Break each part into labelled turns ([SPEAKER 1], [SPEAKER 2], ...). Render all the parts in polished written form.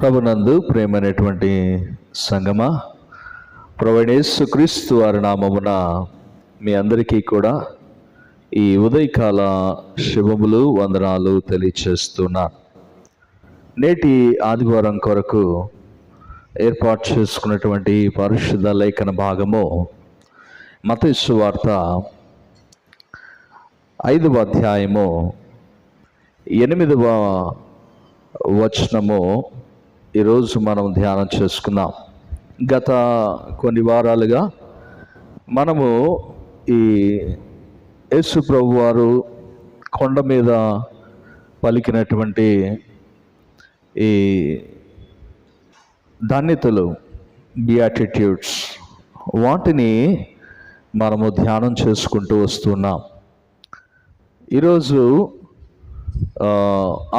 [SPEAKER 1] ప్రభునందు ప్రేమైనటువంటి సంగమా, ప్రభువైన యేసుక్రీస్తు వారి నామమున మీ అందరికీ కూడా ఈ ఉదయకాల శుభములు వందనాలు తెలియచేస్తున్నా. నేటి ఆదివారం కొరకు ఏర్పాటు చేసుకున్నటువంటి పరిశుద్ధ లేఖన భాగము మత్తయి సువార్త 5వ అధ్యాయము 8వ వచనము ఈరోజు మనం ధ్యానం చేసుకుందాం. గత కొన్ని వారాలుగా మనము ఈ యేసు ప్రభు వారు కొండ మీద పలికినటువంటి ఈ ధన్యతలు, బియాటిట్యూడ్స్, వాటిని మనము ధ్యానం చేసుకుంటూ వస్తున్నాం. ఈరోజు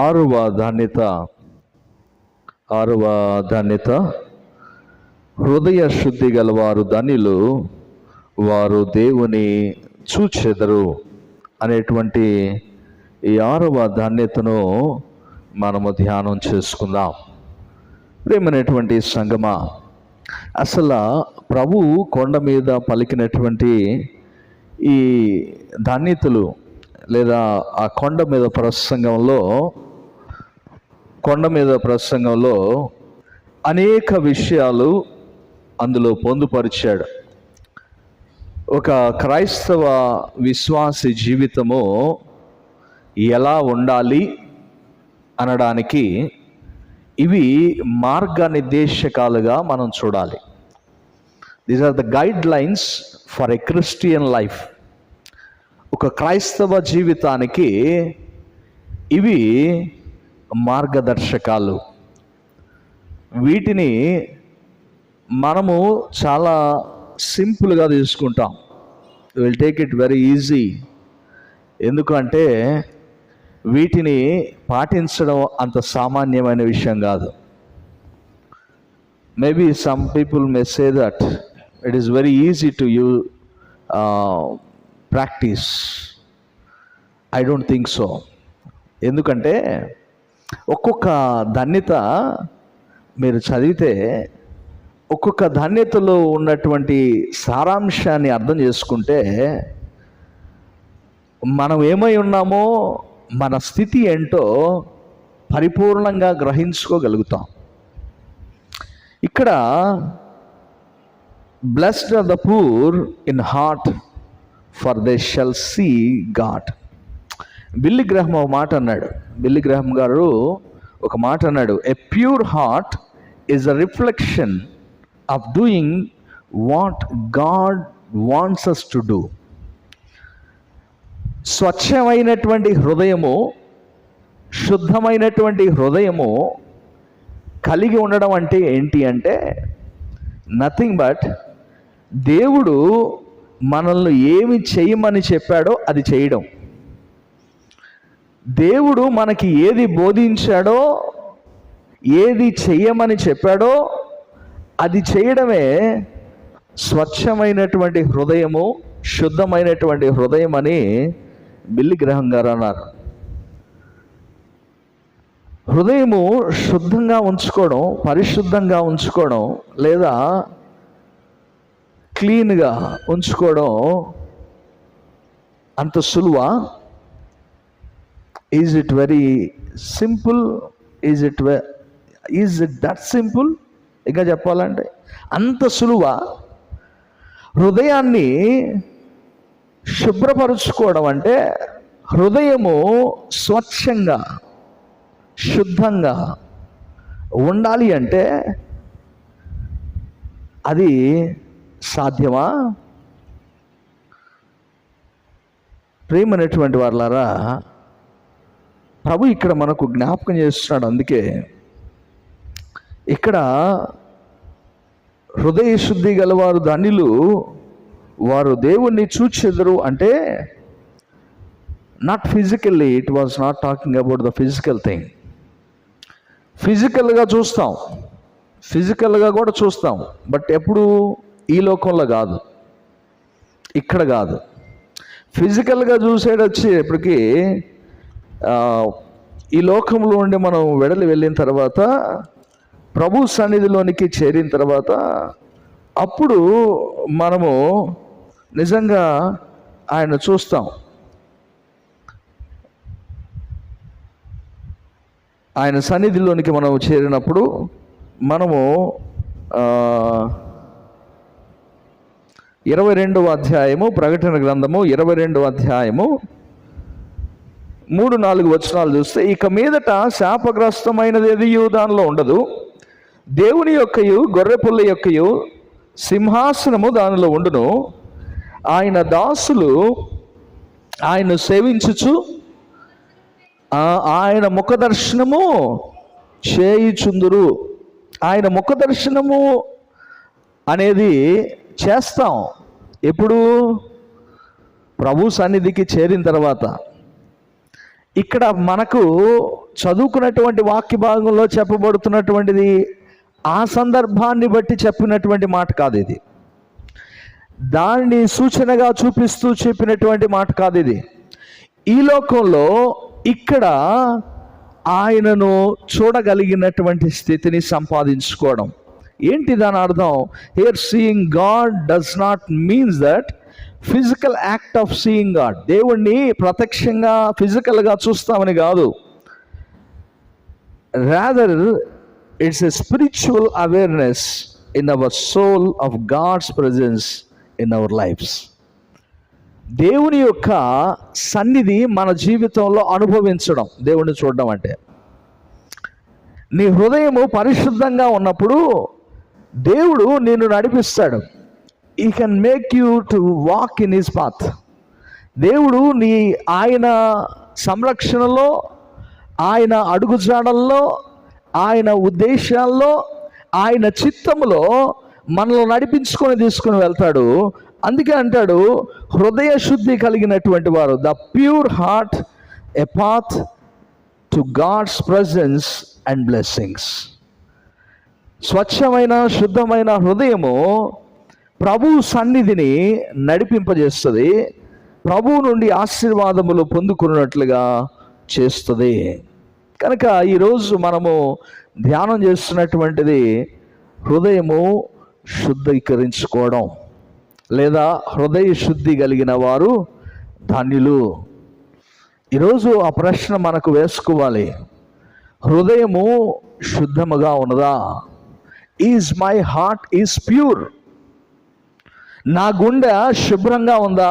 [SPEAKER 1] ఆరవ ధన్యత హృదయ శుద్ధి గలవారు ధన్యులు, వారు దేవుని చూచెదరు అనేటువంటి ఈ 6వ ధన్యతను మనము ధ్యానం చేసుకుందాం. ప్రేమైనటువంటి సంగమా, అసలు ప్రభు కొండ మీద పలికినటువంటి ఈ ధన్యతలు లేదా ఆ కొండ మీద ప్రసంగంలో అనేక విషయాలు అందులో పొందుపరిచాడు. ఒక క్రైస్తవ విశ్వాసి జీవితము ఎలా ఉండాలి అనడానికి ఇవి మార్గనిర్దేశకాలుగా మనం చూడాలి. These are the guidelines for a Christian life. ఒక క్రైస్తవ జీవితానికి ఇవి మార్గదర్శకాలు. వీటిని మనము చాలా సింపుల్గా తీసుకుంటాం. Will take it very easy. ఎందుకంటే వీటిని పాటించడం అంత సామాన్యమైన విషయం కాదు. Maybe some people may say that it is very easy to you practice. I don't think so. ఎందుకంటే ఒక్కొక్క ధన్యత మీరు చదివితే ఒక్కొక్క ధన్యతలో ఉన్నటువంటి సారాంశాన్ని అర్థం చేసుకుంటే మనం ఏమై ఉన్నామో, మన స్థితి ఏంటో పరిపూర్ణంగా గ్రహించుకోగలుగుతాం. ఇక్కడ blessed are the pure in heart for they shall see God. Billy Graham ఒక మాట అన్నాడు. బిల్లీ గ్రహం గారు ఒక మాట అన్నాడు, a pure heart is a reflection of doing what God wants us to do. స్వచ్ఛమైనటువంటి హృదయము, శుద్ధమైనటువంటి హృదయము కలిగి ఉండడం అంటే ఏంటి అంటే నథింగ్ బట్ దేవుడు మనల్ని ఏమి చేయమని చెప్పాడో అది చేయడం. దేవుడు మనకి ఏది బోధించాడో, ఏది చెయ్యమని చెప్పాడో అది చేయడమే స్వచ్ఛమైనటువంటి హృదయము, శుద్ధమైనటువంటి హృదయం అని బిల్లీ గ్రహం గారు అన్నారు. హృదయము శుద్ధంగా ఉంచుకోవడం, పరిశుద్ధంగా ఉంచుకోవడం లేదా క్లీన్గా ఉంచుకోవడం అంత సులువా? Is it very simple? Is it that simple? ఇంకా చెప్పాలంటే అంత సులువా? హృదయాన్ని శుభ్రపరుచుకోవడం అంటే, హృదయము స్వచ్ఛంగా శుద్ధంగా ఉండాలి అంటే అది సాధ్యమా? ప్రేమైనటువంటి వాళ్ళారా, ప్రభు ఇక్కడ మనకు జ్ఞాపకం చేస్తున్నాడు. అందుకే ఇక్కడ హృదయ శుద్ధి గలవారు ధన్యులు, వారు దేవుణ్ణి చూచెదరు అంటే not physically. It was not talking about the physical thing. ఫిజికల్గా చూస్తాం, ఫిజికల్గా కూడా చూస్తాం, బట్ ఎప్పుడు ఈ లోకంలో కాదు, ఇక్కడ కాదు. ఫిజికల్గా చూసేటప్పటికి ఈ లోకంలో ఉండి మనం వెడలి వెళ్ళిన తర్వాత ప్రభు సన్నిధిలోనికి చేరిన తర్వాత అప్పుడు మనము నిజంగా ఆయన చూస్తాం. ఆయన సన్నిధిలోనికి మనం చేరినప్పుడు మనము 22వ అధ్యాయము, ప్రకటన గ్రంథము 22వ అధ్యాయము 3-4 వచనాలు చూస్తే, ఇక మీదట శాపగ్రస్తమైనది ఎదియు దానిలో ఉండదు, దేవుని యొక్కయు గొర్రెపిల్ల యొక్కయు సింహాసనము దానిలో ఉండును, ఆయన దాసులు ఆయన సేవించుచు ఆయన ముఖదర్శనము చేయుచుందురు. ఆయన ముఖదర్శనము అనేది చేస్తాం ఎప్పుడు? ప్రభు సన్నిధికి చేరిన తర్వాత. ఇక్కడ మనకు చదువుకున్నటువంటి వాక్య భాగంలో చెప్పబడుతున్నటువంటిది ఆ సందర్భాన్ని బట్టి చెప్పినటువంటి మాట కాదు ఇది. దాన్ని సూచనగా చూపిస్తూ చెప్పినటువంటి మాట కాదు ఇది. ఈ లోకంలో ఇక్కడ ఆయనను చూడగలిగినటువంటి స్థితిని సంపాదించుకోవడం. ఏంటి దాని అర్థం? Here seeing God does not means that physical act of seeing God. దేవుణ్ణి ప్రత్యక్షంగా ఫిజికల్గా చూస్తామని కాదు. Rather it's a spiritual awareness in our soul of God's presence in our lifes. దేవుని యొక్క సన్నిధి మన జీవితంలో అనుభవించడం, దేవుణ్ణి చూడడం అంటే. నీ హృదయము పరిశుద్ధంగా ఉన్నప్పుడు దేవుడు నిన్ను నడిపిస్తాడు. He can make you to walk in his path. దేవుడు ఆయన సంరక్షణలో, ఆయన అడుగుజాడల్లో, ఆయన ఉద్దేశాల్లో, ఆయన చిత్తములో మనల్ని నడిపించుకొని తీసుకుని వెళ్తాడు. అందుకే అంటాడు, హృదయ శుద్ధి కలిగినటువంటి వారు, the pure heart a path to God's presence and blessings. స్వచ్ఛమైన శుద్ధమైన హృదయము ప్రభు సన్నిధిని నడిపింపజేస్తుంది, ప్రభువు నుండి ఆశీర్వాదములు పొందుకున్నట్లుగా చేస్తుంది. కనుక ఈరోజు మనము ధ్యానం చేస్తున్నటువంటిది హృదయము శుద్ధీకరించుకోవడం, లేదా హృదయ శుద్ధి కలిగిన వారు ధన్యులు. ఈరోజు ఆ ప్రశ్న మనకు వేసుకోవాలి. హృదయము శుద్ధముగా ఉన్నదా? Is my heart is pure? నా గుండె శుభ్రంగా ఉందా?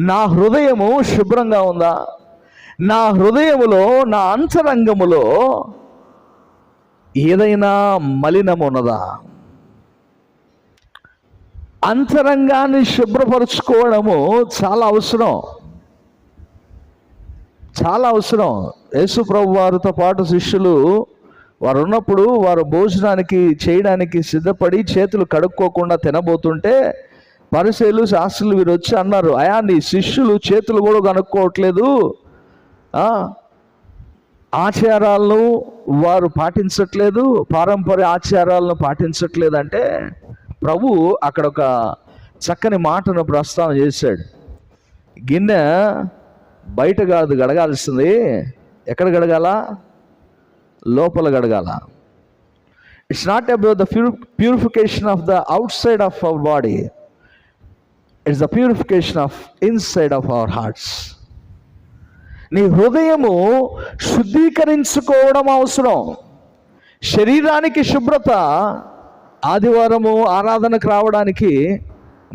[SPEAKER 1] నా హృదయము శుభ్రంగా ఉందా? నా హృదయములో, నా అంతరంగములో ఏదైనా మలినం ఉన్నదా? అంతరంగాన్ని శుభ్రపరచుకోవడము చాలా అవసరం, చాలా అవసరం. యేసు ప్రభు వారితో పాటు శిష్యులు వారు ఉన్నప్పుడు వారు భోజనానికి చేయడానికి సిద్ధపడి చేతులు కడుక్కోకుండా తినబోతుంటే పరిసయ్యులు శాస్త్రులు వీరు వచ్చి అన్నారు, అయా నీ శిష్యులు చేతులు కూడా కనుక్కోవట్లేదు, ఆచారాలను వారు పాటించట్లేదు, పారంపర్య ఆచారాలను పాటించట్లేదు అంటే ప్రభు అక్కడ ఒక చక్కని మాటను ప్రస్తావన చేశాడు. గిన్నె బయట కాదు గడగాల్సింది, ఎక్కడ గడగాల? లోపల గడగాల. It's not about the purification of the outside of our body, it's the purification of inside of our hearts. నీ హృదయము శుద్ధీకరించుకోవడం అవసరం. శరీరానికి శుభ్రత, ఆదివారము ఆరాధనకు రావడానికి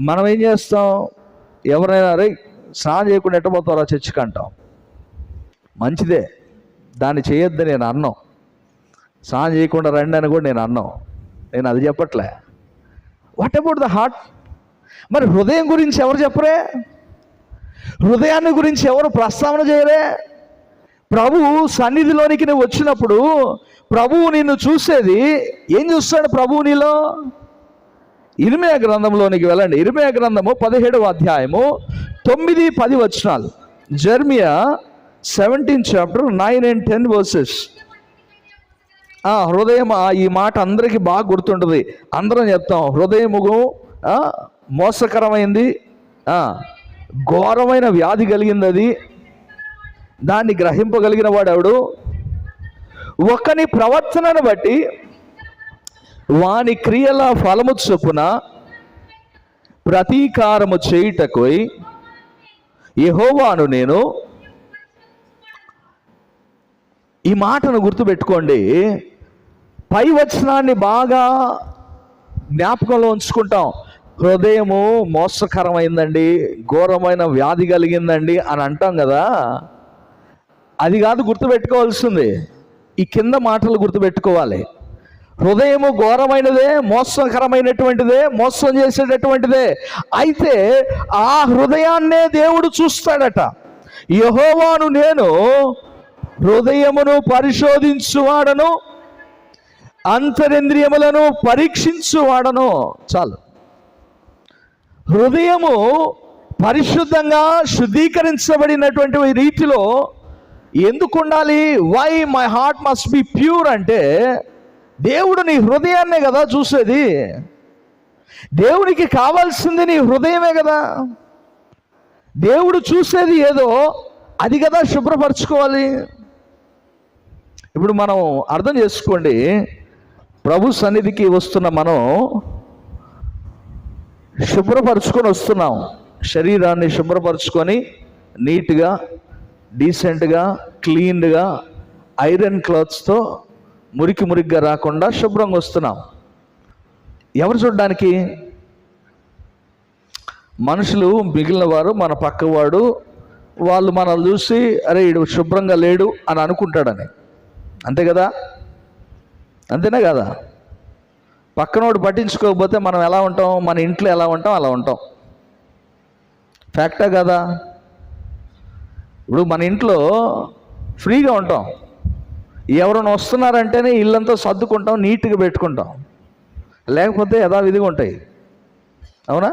[SPEAKER 1] మనం ఏం చేస్తాం? ఎవరైనా రే స్నానం చేయకుండా ఎట్టబోతారో చర్చికి అంటాం. మంచిదే, దాన్ని చేయొద్దు నేను అన్నాం. స్నానం చేయకుండా రండి అని కూడా నేను అన్నాం. నేను అది చెప్పట్లే. What about the heart? మరి హృదయం గురించి ఎవరు చెప్పరే? హృదయాన్ని గురించి ఎవరు ప్రస్తావన చేయరే? ప్రభు సన్నిధిలోనికి నువ్వు వచ్చినప్పుడు ప్రభువు నిన్ను చూసేది ఏం చూస్తాడు? ప్రభువు నీలో. ఇర్మీయా గ్రంథంలోనికి వెళ్ళండి. ఇర్మీయా గ్రంథము 17వ అధ్యాయము 9-10 వచనాలు. Jeremiah 17th chapter 9 and 10 verses. హృదయం, ఈ మాట అందరికీ బాగా గుర్తుంటుంది. అందరం చెప్తాం, హృదయము మోసకరమైంది, ఘోరమైన వ్యాధి కలిగింది. అది దాన్ని గ్రహింపగలిగిన వాడు ఎవడు? ఒకని ప్రవర్తనను బట్టి వాని క్రియల ఫలము చొప్పున ప్రతీకారము చేయుటకై యెహోవాను నేను. ఈ మాటను గుర్తుపెట్టుకోండి. పై వచనాన్ని బాగా జ్ఞాపకంలో ఉంచుకుంటాం. హృదయము మోసకరమైందండి, ఘోరమైన వ్యాధి కలిగిందండి అని అంటాం కదా. అది కాదు గుర్తుపెట్టుకోవాల్సింది, ఈ కింద మాటలు గుర్తుపెట్టుకోవాలి. హృదయము ఘోరమైనదే, మోసకరమైనటువంటిదే, మోసం చేసేటటువంటిదే. అయితే ఆ హృదయాన్నే దేవుడు చూస్తాడట. యెహోవాను నేను హృదయమును పరిశోధించువాడను, అంతరింద్రియములను పరీక్షించువాడను. చాలు. హృదయము పరిశుద్ధంగా శుద్ధీకరించబడినటువంటి రీతిలో ఎందుకు ఉండాలి? Why my heart must be pure అంటే, దేవుడు నీ హృదయాన్నే కదా చూసేది. దేవునికి కావాల్సింది నీ హృదయమే కదా. దేవుడు చూసేది ఏదో అది కదా శుభ్రపరచుకోవాలి. ఇప్పుడు మనం అర్థం చేసుకోండి, ప్రభు సన్నిధికి వస్తున్న మనం శుభ్రపరచుకొని వస్తున్నాం. శరీరాన్ని శుభ్రపరచుకొని నీట్గా, డీసెంట్గా, క్లీన్గా, ఐరన్ క్లాత్స్తో మురికిగా రాకుండా శుభ్రంగా వస్తున్నాం. ఎవరు చూడడానికి? మనుషులు, మిగిలిన వారు, మన పక్కవాడు, వాళ్ళు మనల్ని చూసి అరే ఈడు శుభ్రంగా లేడు అని అనుకుంటాడని. అంతే కదా? అంతేనా కదా? పక్కనోడు పట్టించుకోకపోతే మనం ఎలా ఉంటాం? మన ఇంట్లో ఎలా ఉంటాం అలా ఉంటాం. ఫ్యాక్టా కదా? ఇప్పుడు మన ఇంట్లో ఫ్రీగా ఉంటాం. ఎవరైనా వస్తున్నారంటేనే ఇల్లంతా సర్దుకుంటాం, నీట్గా పెట్టుకుంటాం. లేకపోతే యథావిధిగా ఉంటాయి. అవునా?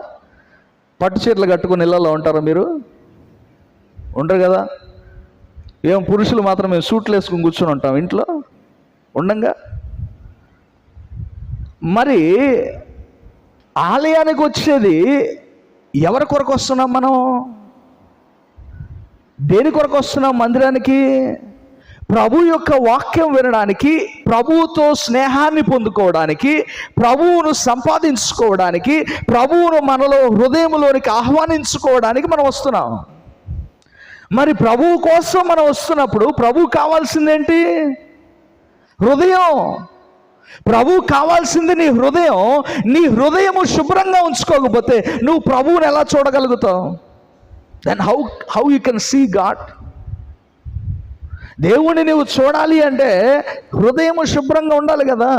[SPEAKER 1] పట్టు చీరలు కట్టుకుని ఇళ్ళల్లో ఉంటారా మీరు? ఉండరు కదా. ఏం పురుషులు మాత్రం మేము సూట్లు వేసుకుని కూర్చొని ఉంటాం ఇంట్లో ఉండంగా. మరి ఆలయానికి వచ్చేది ఎవరి కొరకు వస్తున్నాం? మనం దేని కొరకు వస్తున్నాం మందిరానికి? ప్రభు యొక్క వాక్యం వినడానికి, ప్రభువుతో స్నేహాన్ని పొందుకోవడానికి, ప్రభువును సంపాదించుకోవడానికి, ప్రభువును మనలో హృదయంలోనికి ఆహ్వానించుకోవడానికి మనం వస్తున్నాం. మరి ప్రభువు కోసం మనం వస్తున్నప్పుడు ప్రభువు కావాల్సిందేంటి? హృదయం. ప్రభువు కావాల్సింది నీ హృదయం. నీ హృదయము శుభ్రంగా ఉంచుకోకపోతే నువ్వు ప్రభువుని ఎలా చూడగలుగుతావు? Then how you can see God. దేవుణ్ణి నువ్వు చూడాలి అంటే హృదయము శుభ్రంగా ఉండాలి కదా.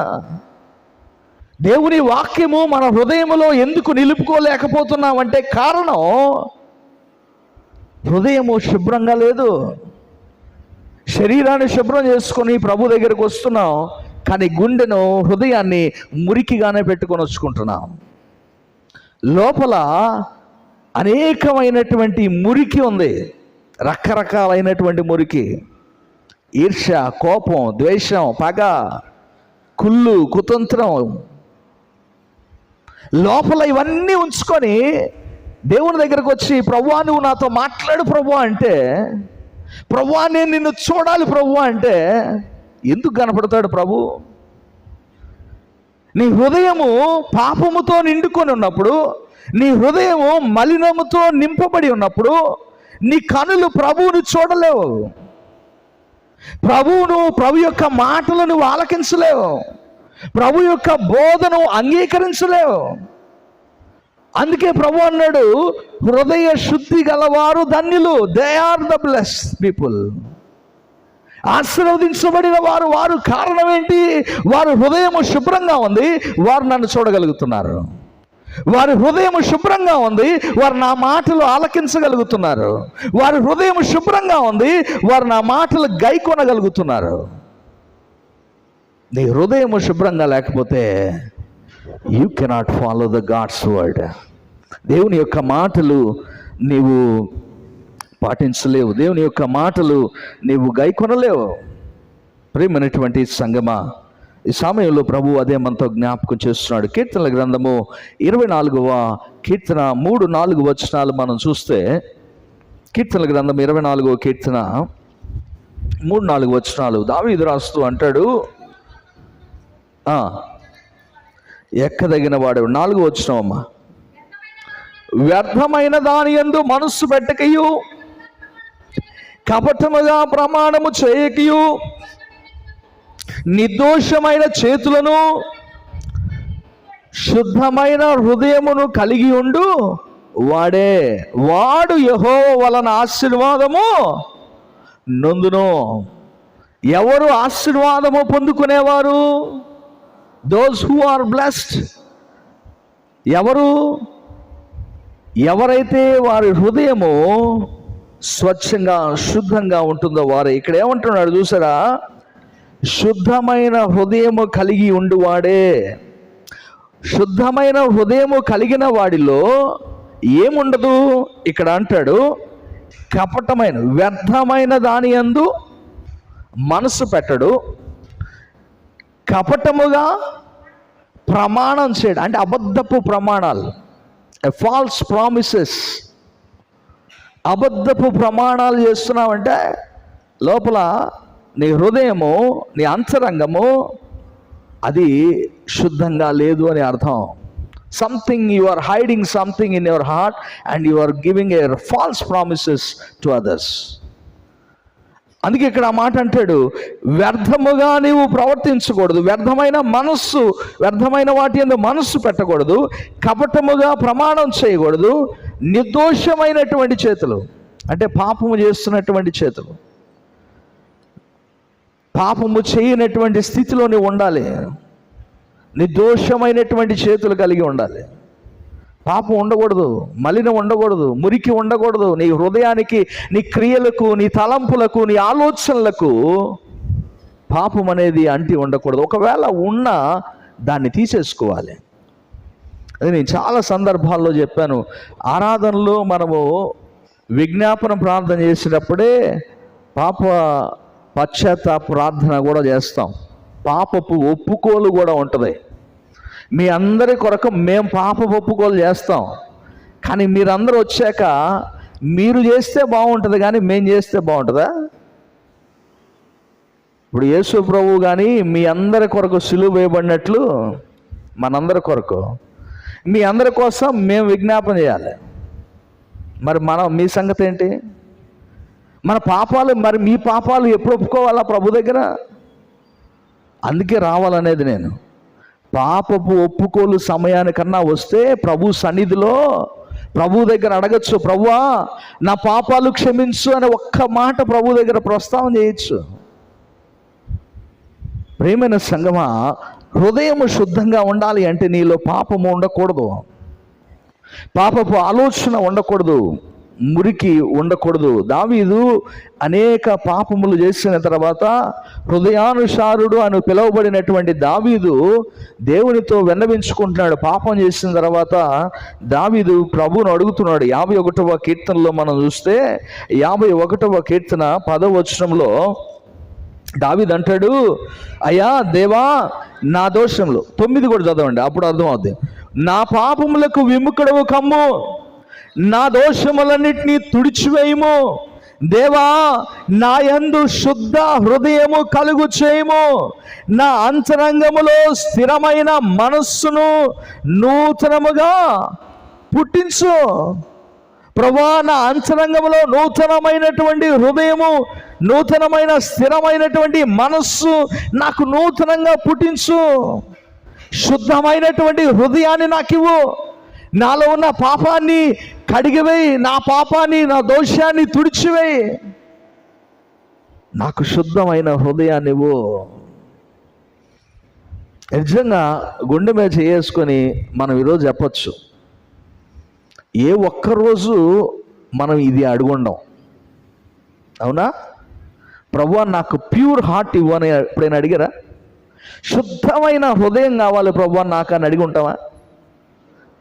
[SPEAKER 1] దేవుని వాక్యము మన హృదయములో ఎందుకు నిలుపుకోలేకపోతున్నామంటే కారణం హృదయము శుభ్రంగా లేదు. శరీరాన్ని శుభ్రం చేసుకొని ప్రభు దగ్గరకు వస్తున్నాం, కానీ గుండెను, హృదయాన్ని మురికిగానే పెట్టుకొని వచ్చుకుంటున్నాం. లోపల అనేకమైనటువంటి మురికి ఉంది, రకరకాలైనటువంటి మురికి. ఈర్ష్య, కోపం, ద్వేషం, పగ, కుళ్ళు, కుతంత్రం. లోపల ఇవన్నీ ఉంచుకొని దేవుని దగ్గరకు వచ్చి ప్రభువా నువ్వు నాతో మాట్లాడు ప్రభువా అంటే, ప్రభువా నేను నిన్ను చూడాలి ప్రభువా అంటే ఎందుకు కనపడతాడు ప్రభు? నీ హృదయము పాపముతో నిండుకొని ఉన్నప్పుడు, నీ హృదయము మలినముతో నింపబడి ఉన్నప్పుడు నీ కనులు ప్రభువును చూడలేవు. ప్రభు యొక్క మాటలను ఆలకించలేవు. ప్రభు యొక్క బోధను అంగీకరించలేవు. అందుకే ప్రభు అన్నాడు, హృదయ శుద్ధి గలవారు ధన్యులు. They are the blessed people. ఆశీర్వదించబడిన వారు. కారణం ఏంటి? వారి హృదయము శుభ్రంగా ఉంది, వారు నన్ను చూడగలుగుతున్నారు. వారి హృదయము శుభ్రంగా ఉంది, వారు నా మాటలు ఆలకించగలుగుతున్నారు. వారి హృదయం శుభ్రంగా ఉంది, వారు నా మాటలు గైకొనగలుగుతున్నారు. నీ హృదయము శుభ్రంగా లేకపోతే you cannot follow the God's word. దేవుని యొక్క మాటలు నీవు పాటించలేవు. దేవుని యొక్క మాటలు నీవు గైకొనలేవు. ప్రియమైనటువంటి సంగమా, ఈ సమయంలో ప్రభు అదే మనతో జ్ఞాపకం చేస్తున్నాడు. కీర్తనల గ్రంథము 24వ కీర్తన 3-4 వచనాలు మనం చూస్తే, కీర్తనల గ్రంథం 24వ కీర్తన 3-4 వచనాలు దావీదు రాస్తూ అంటాడు, ఎక్కదగిన వాడు. 4వ వచనమమ్మా. వ్యర్థమైన దాని యందు మనస్సు పెట్టకయు, కపటముగా ప్రమాణము చేయకయు, నిర్దోషమైన చేతులను శుద్ధమైన హృదయమును కలిగి ఉండు వాడు యెహోవా వలన ఆశీర్వాదము నొందును. ఎవరు ఆశీర్వాదము పొందుకునేవారు? Those who are blessed. ఎవరైతే వారి హృదయము స్వచ్ఛంగా శుద్ధంగా ఉంటుందో వారే. ఇక్కడ ఏమంటున్నాడు చూసారా? శుద్ధమైన హృదయము కలిగి ఉండువాడే. శుద్ధమైన హృదయము కలిగిన వాడిలో ఏముండదు? ఇక్కడ అంటాడు, కపటమైన వ్యర్థమైన దాని యందు మనసు పెట్టడు, కపటముగా ప్రమాణం చేయడు. అంటే అబద్ధపు ప్రమాణాలు, ఫాల్స్ ప్రామిసెస్. అబద్ధపు ప్రమాణాలు చేస్తున్నావంటే లోపల నీ హృదయము, నీ అంతరంగము అది శుద్ధంగా లేదు అని అర్థం. Something, you are hiding something in your heart and you are giving a false promises to others. అందుకే ఇక్కడ ఆ మాట అంటాడు, వ్యర్థముగా నీవు ప్రవర్తించకూడదు, వ్యర్థమైన వాటి యందు మనస్సు పెట్టకూడదు, కపటముగా ప్రమాణం చేయకూడదు, నిర్దోషమైనటువంటి చేతులు అంటే పాపము చేస్తున్నటువంటి చేతులు, పాపము చేయనటువంటి స్థితిలో నీవు ఉండాలి. నిర్దోషమైనటువంటి చేతులు కలిగి ఉండాలి. పాపం ఉండకూడదు, మలినం ఉండకూడదు, మురికి ఉండకూడదు. నీ హృదయానికి, నీ క్రియలకు, నీ తలంపులకు, నీ ఆలోచనలకు పాపం అనేది అంటి ఉండకూడదు. ఒకవేళ ఉన్నా దాన్ని తీసేసుకోవాలి. అది నేను చాలా సందర్భాల్లో చెప్పాను. ఆరాధనలో మనము విజ్ఞాపన ప్రార్థన చేసేటప్పుడే పశ్చాత్తాప ప్రార్థన కూడా చేస్తాం. పాపపు ఒప్పుకోలు కూడా ఉంటుంది. మీ అందరి కొరకు మేము పాపపు ఒప్పుకోలు చేస్తాం. కానీ మీరందరూ వచ్చాక మీరు చేస్తే బాగుంటుంది, కానీ మేము చేస్తే బాగుంటుందా? ఇప్పుడు యేసు ప్రభువు కానీ మీ అందరి కొరకు సిలువ వేయబడినట్లు మనందరి కొరకు, మీ అందరి కోసం మేము విజ్ఞాపన చేయాలి. మరి మీ సంగతి ఏంటి? మన పాపాలు, మరి మీ పాపాలు ఎప్పుడు ఒప్పుకోవాలా ప్రభు దగ్గర? అందుకే రావాలనేది నేను. పాపపు ఒప్పుకోలు సమయానికన్నా వస్తే ప్రభు సన్నిధిలో ప్రభు దగ్గర అడగచ్చు, ప్రభువా నా పాపాలు క్షమించు అనే ఒక్క మాట ప్రభు దగ్గర ప్రస్తావన చేయొచ్చు. ప్రియమైన సంగమా, హృదయం శుద్ధంగా ఉండాలి అంటే నీలో పాపము ఉండకూడదు, పాపపు ఆలోచన ఉండకూడదు, మురికి ఉండకూడదు. దావీదు అనేక పాపములు చేసిన తర్వాత హృదయానుసారుడు అని పిలువబడినటువంటి దావీదు దేవునితో విన్నవించుకుంటున్నాడు. పాపం చేసిన తర్వాత దావీదు ప్రభువును అడుగుతున్నాడు. 51వ కీర్తనలో మనం చూస్తే 51వ కీర్తన 10వ వచనంలో దావీదు అంటాడు, అయ్యా దేవా నా దోషములు. 9 కూడా చదవండి, అప్పుడు అర్థమవుతుంది. నా పాపములకు విముఖుడవు కమ్ము, నా దోషములన్నిటినీ తుడిచివేయము. దేవా నా యందు శుద్ధ హృదయము కలుగు చేయము, నా అంతరంగములో స్థిరమైన మనస్సును నూతనముగా పుట్టించు. ప్రభువా నా అంతరంగములో నూతనమైనటువంటి హృదయము, నూతనమైన స్థిరమైనటువంటి మనస్సు నాకు నూతనంగా పుట్టించు. శుద్ధమైనటువంటి హృదయాన్ని నాకు ఇవ్వు. నాలో ఉన్న పాపాన్ని కడిగివేయి, నా పాపాన్ని, నా దోషాన్ని తుడిచివేయి. నాకు శుద్ధమైన హృదయాన్ని ఇవ్వు. నిజంగా గుండె మీద చేసుకొని మనం ఈరోజు చెప్పచ్చు, ఏ ఒక్కరోజు మనం ఇది అడుగుండం. అవునా? ప్రభువా నాకు ప్యూర్ హార్ట్ ఇవ్వు అని ఎప్పుడైనా అడిగారా? శుద్ధమైన హృదయం కావాలి ప్రభువా నాకు అని అడిగి ఉంటామా?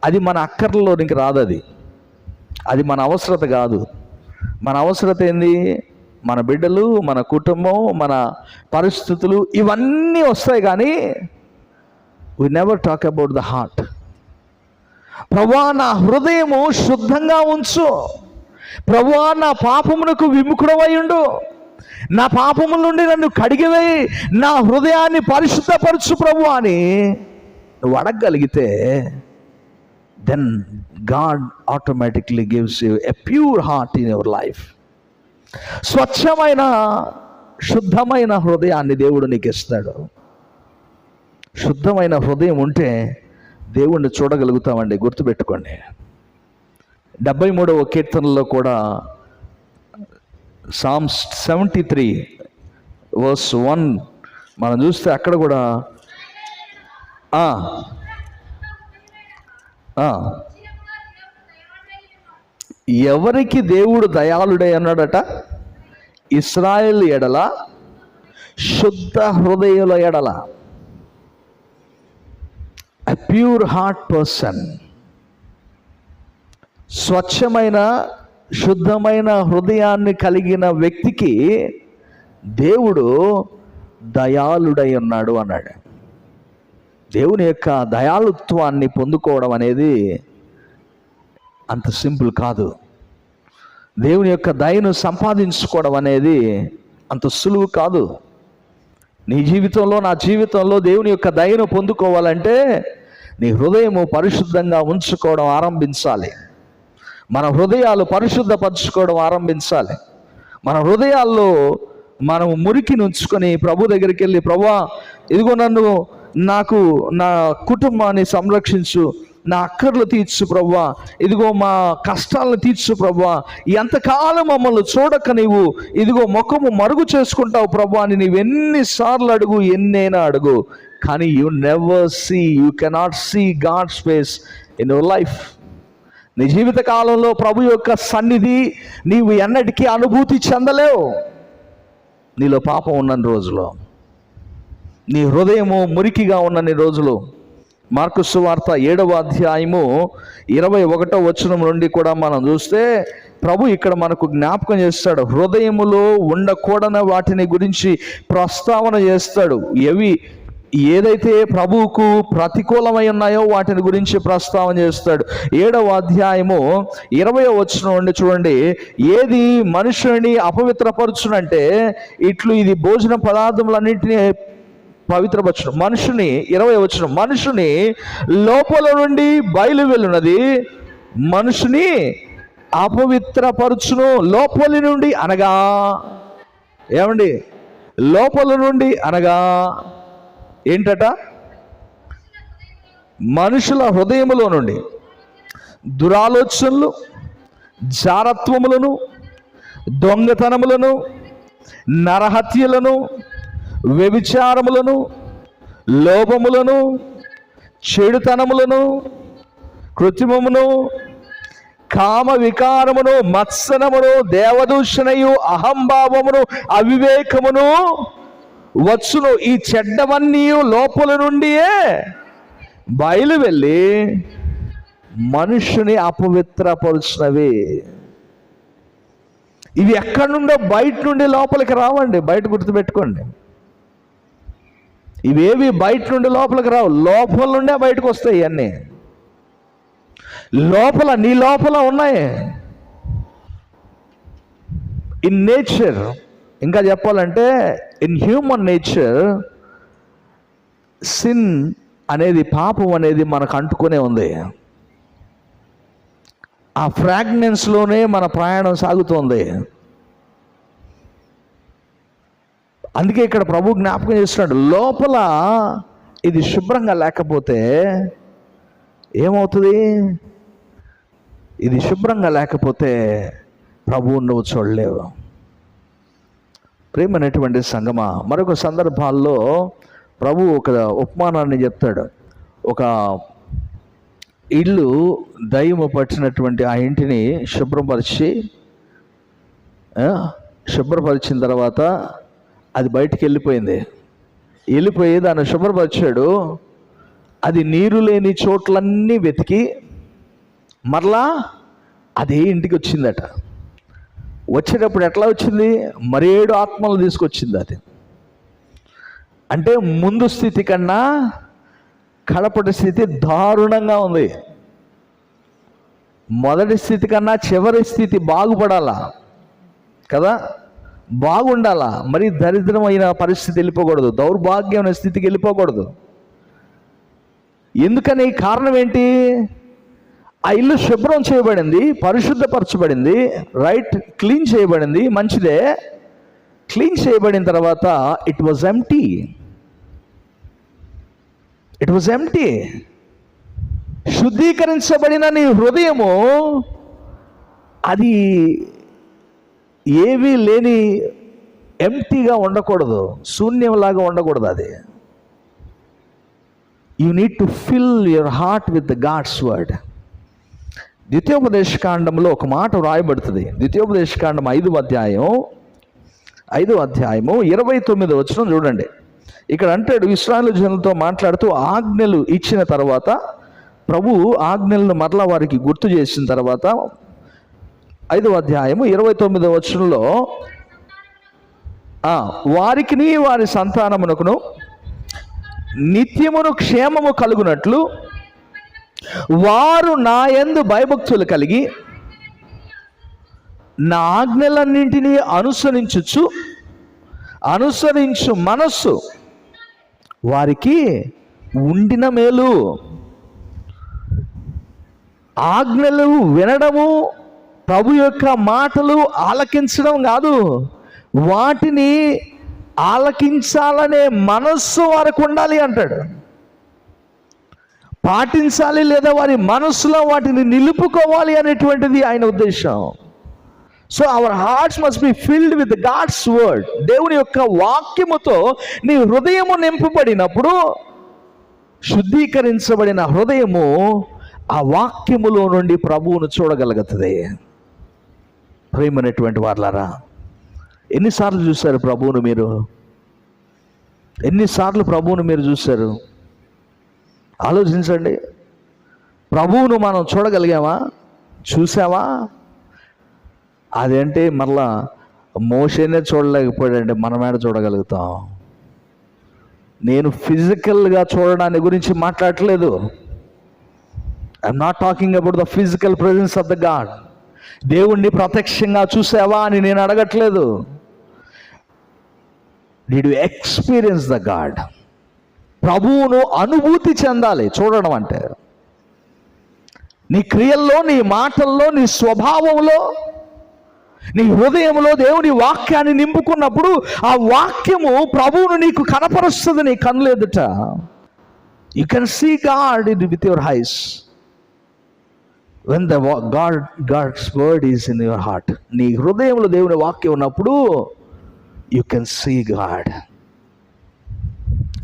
[SPEAKER 1] అది మన అక్కర్లోనికి రాదు. అది మన అవసరత కాదు. మన అవసరత ఏంది? మన బిడ్డలు, మన కుటుంబం, మన పరిస్థితులు ఇవన్నీ వస్తాయి. కానీ we never talk about the heart. ప్రభువా నా హృదయము శుద్ధంగా ఉంచు, ప్రభువా నా పాపమునకు విముఖుడవై ఉండు, నా పాపముల నుండి నన్ను కడిగివేయి, నా హృదయాన్ని పరిశుద్ధపరచు ప్రభువా అని నువ్వు అడగగలిగితే then God automatically gives you a pure heart in your life. స్వచ్ఛమైన శుద్ధమైన హృదయాన్ని దేవుడు నీకు ఇస్తాడు. శుద్ధమైన హృదయం ఉంటే దేవుణ్ణి చూడగలుగుతామండి, గుర్తుపెట్టుకోండి. 73వ కీర్తనలో కూడా సామ్స్ 73:1 మనం చూస్తే అక్కడ కూడా ఎవరికి దేవుడు దయాళుడై అన్నాడట? ఇశ్రాయేలు ఎడల, శుద్ధ హృదయుల ఎడల. ఎ ప్యూర్ హార్ట్ పర్సన్, స్వచ్ఛమైన శుద్ధమైన హృదయాన్ని కలిగిన వ్యక్తికి దేవుడు దయాళుడై ఉన్నాడు అన్నాడు. దేవుని యొక్క దయాళుత్వాన్ని పొందుకోవడం అనేది అంత సింపుల్ కాదు. దేవుని యొక్క దయను సంపాదించుకోవడం అనేది అంత సులువు కాదు. నీ జీవితంలో, నా జీవితంలో దేవుని యొక్క దయను పొందుకోవాలంటే నీ హృదయము పరిశుద్ధంగా ఉంచుకోవడం ఆరంభించాలి. మన హృదయాలు పరిశుద్ధపరచుకోవడం ఆరంభించాలి. మన హృదయాల్లో మనం మురికిని ఉంచుకొని ప్రభు దగ్గరికి వెళ్ళి, ప్రభువా ఇదిగో నాకు నా కుటుంబాన్ని సంరక్షించు, నా అక్కర్లు తీర్చు ప్రభువా, ఇదిగో మా కష్టాలను తీర్చు ప్రభువా, ఎంతకాలం మమ్మల్ని చూడక నీవు ఇదిగో ముఖము మరుగు చేసుకుంటావు ప్రభువా అని నీవు ఎన్నిసార్లు అడుగు, ఎన్నైనా అడుగు, కానీ you cannot see God's face in your life. నీ జీవిత కాలంలో ప్రభు యొక్క సన్నిధి నీవు ఎన్నటికీ అనుభూతి చెందలేవు. నీలో పాపం ఉన్నన్ని రోజులు, నీ హృదయము మురికిగా ఉన్నన్ని రోజులు. మార్కు సువార్త 7వ అధ్యాయము 21వ వచనం నుండి కూడా మనం చూస్తే ప్రభు ఇక్కడ మనకు జ్ఞాపకం చేస్తాడు. హృదయములో ఉండకూడని వాటిని గురించి ప్రస్తావన చేస్తాడు. ఏదైతే ప్రభువుకు ప్రతికూలమై ఉన్నాయో వాటిని గురించి ప్రస్తావన చేస్తాడు. 7వ అధ్యాయము 20వ వచనం నుండి చూడండి. ఏది మనుషుని అపవిత్రపరచునంటే ఇట్లు ఇది భోజన పదార్థములన్నింటినీ పవిత్రపరచును. మనుషుని 20వ వచనం, మనుషుని లోపల నుండి బయలు వెళ్ళున్నది మనుషుని అపవిత్రపరచును. లోపలి నుండి అనగా ఏమండి? లోపల నుండి అనగా ఏంటట? మనుషుల హృదయములో నుండి దురాలోచనలు, జారత్వములను, దొంగతనములను, నరహత్యలను, వ్యభిచారములను, లోభములను, చెడుతనములను, కృత్రిమమును, కామ వికారమును, మత్సరమును, దేవదూషణయు, అహంభావమును, అవివేకమును వచ్చును. ఈ చెడ్డవన్నీ లోపల నుండియే బయలు వెళ్ళి మనుషుని అపవిత్రపరుచున్నవి. ఇవి ఎక్కడి నుండో బయట నుండి లోపలికి రావండి, బయట గుర్తుపెట్టుకోండి. ఇవేవి బయట నుండి లోపలికి రావు, లోపల నుండే బయటకు వస్తాయి. ఇవన్నీ లోపల, నీ లోపల ఉన్నాయి. ఇన్ నేచర్, ఇంకా చెప్పాలంటే ఇన్ హ్యూమన్ నేచర్, సిన్ అనేది, పాపం అనేది మనకు అంటుకునే ఉంది. ఆ ఫ్రాగ్నెన్స్లోనే మన ప్రయాణం సాగుతోంది. అందుకే ఇక్కడ ప్రభు జ్ఞాపకం చేస్తున్నాడు, లోపల ఇది శుభ్రంగా లేకపోతే ఏమవుతుంది? ఇది శుభ్రంగా లేకపోతే ప్రభువు నువ్వు చూడలేవు. ప్రేమనేటువంటి సంగమా, మరొక సందర్భాల్లో ప్రభు ఒక ఉపమానాన్ని చెప్తాడు. ఒక ఇల్లు దయ్యము పట్టినటువంటి ఆ ఇంటిని శుభ్రపరిచిన తర్వాత అది బయటికి వెళ్ళిపోయి దాన్ని శుభ్రపరిచాడు. అది నీరు లేని చోట్లన్నీ వెతికి మరలా అదే ఇంటికి వచ్చిందట. వచ్చేటప్పుడు ఎట్లా వచ్చింది? 7 ఆత్మలు తీసుకొచ్చింది. అది అంటే ముందు స్థితి కన్నా కడపటి స్థితి దారుణంగా ఉంది. మొదటి స్థితి కన్నా చివరి స్థితి బాగుపడాలా కదా, బాగుండాలా. మరి దరిద్రమైన పరిస్థితి వెళ్ళిపోకూడదు, దౌర్భాగ్యమైన స్థితికి వెళ్ళిపోకూడదు. ఎందుకని? కారణం ఏంటి? ఆ ఇల్లు శుభ్రం చేయబడింది, పరిశుద్ధపరచబడింది, రైట్, క్లీన్ చేయబడింది, మంచిదే. క్లీన్ చేయబడిన తర్వాత it was empty. It was empty. శుద్ధీకరించబడిన నీ హృదయము అది ఏమీ లేని ఎంప్టీగా ఉండకూడదు, శూన్యంలాగా ఉండకూడదు. అది you need to fill your heart with the God's word. ద్వితీయోపదేశకాండంలో ఒక మాట వ్రాయబడుతుంది. ద్వితీయోపదేశకాండం 5వ అధ్యాయము 29వ వచనం చూడండి. ఇక్కడ అంటాడు, ఇశ్రాయేలు జనులతో మాట్లాడుతూ ఆజ్ఞలు ఇచ్చిన తర్వాత, ప్రభు ఆజ్ఞలను మరలా వారికి గుర్తు చేసిన తర్వాత 5వ అధ్యాయము 29వ వచనంలో, వారికిని వారి సంతానమునకును నిత్యమును క్షేమము కలుగునట్లు వారు నా యందు భయభక్తులు కలిగి నా ఆజ్ఞలన్నింటినీ అనుసరించు మనస్సు వారికి ఉండిన మేలు. ఆజ్ఞలు వినడము, ప్రభు యొక్క మాటలు ఆలకించడం కాదు, వాటిని ఆలకించాలనే మనస్సు వారికి ఉండాలి అంటాడు. పాటించాలి, లేదా వారి మనస్సులో వాటిని నిలుపుకోవాలి అనేటువంటిది ఆయన ఉద్దేశం. So our hearts must be filled with God's word. దేవుని యొక్క వాక్యముతో నీ హృదయము నింపబడినప్పుడు, శుద్ధీకరించబడిన హృదయము ఆ వాక్యములో నుండి ప్రభువును చూడగలుగుతుంది. ప్రేమనేటువంటి వారలారా, ఎన్నిసార్లు చూశారు ప్రభువును మీరు? ఎన్నిసార్లు ప్రభువును మీరు చూశారు? ఆలోచించండి. ప్రభువును మనం చూడగలిగామా? చూసావా? అదేంటి మరలా మోషేనే చూడలేకపోయాడంటే మనం ఏడ చూడగలుగుతాం? నేను ఫిజికల్గా చూడడాన్ని గురించి మాట్లాడట్లేదు. I'm not talking about the physical presence of the God. దేవుణ్ణి ప్రత్యక్షంగా చూసావా అని నేను అడగట్లేదు. Did you experience the God? ప్రభువును అనుభూతి చెందాలి. చూడడం అంటే నీ క్రియల్లో, నీ మాటల్లో, నీ స్వభావంలో, నీ హృదయంలో దేవుని వాక్యాన్ని నింపుకున్నప్పుడు ఆ వాక్యము ప్రభువును నీకు కనపరుస్తుంది. నీ కన్నులు ఎదుట you can see God with your eyes when the God's word is in your heart. నీ హృదయంలో దేవుని వాక్యం ఉన్నప్పుడు యు కెన్ సీ గాడ్.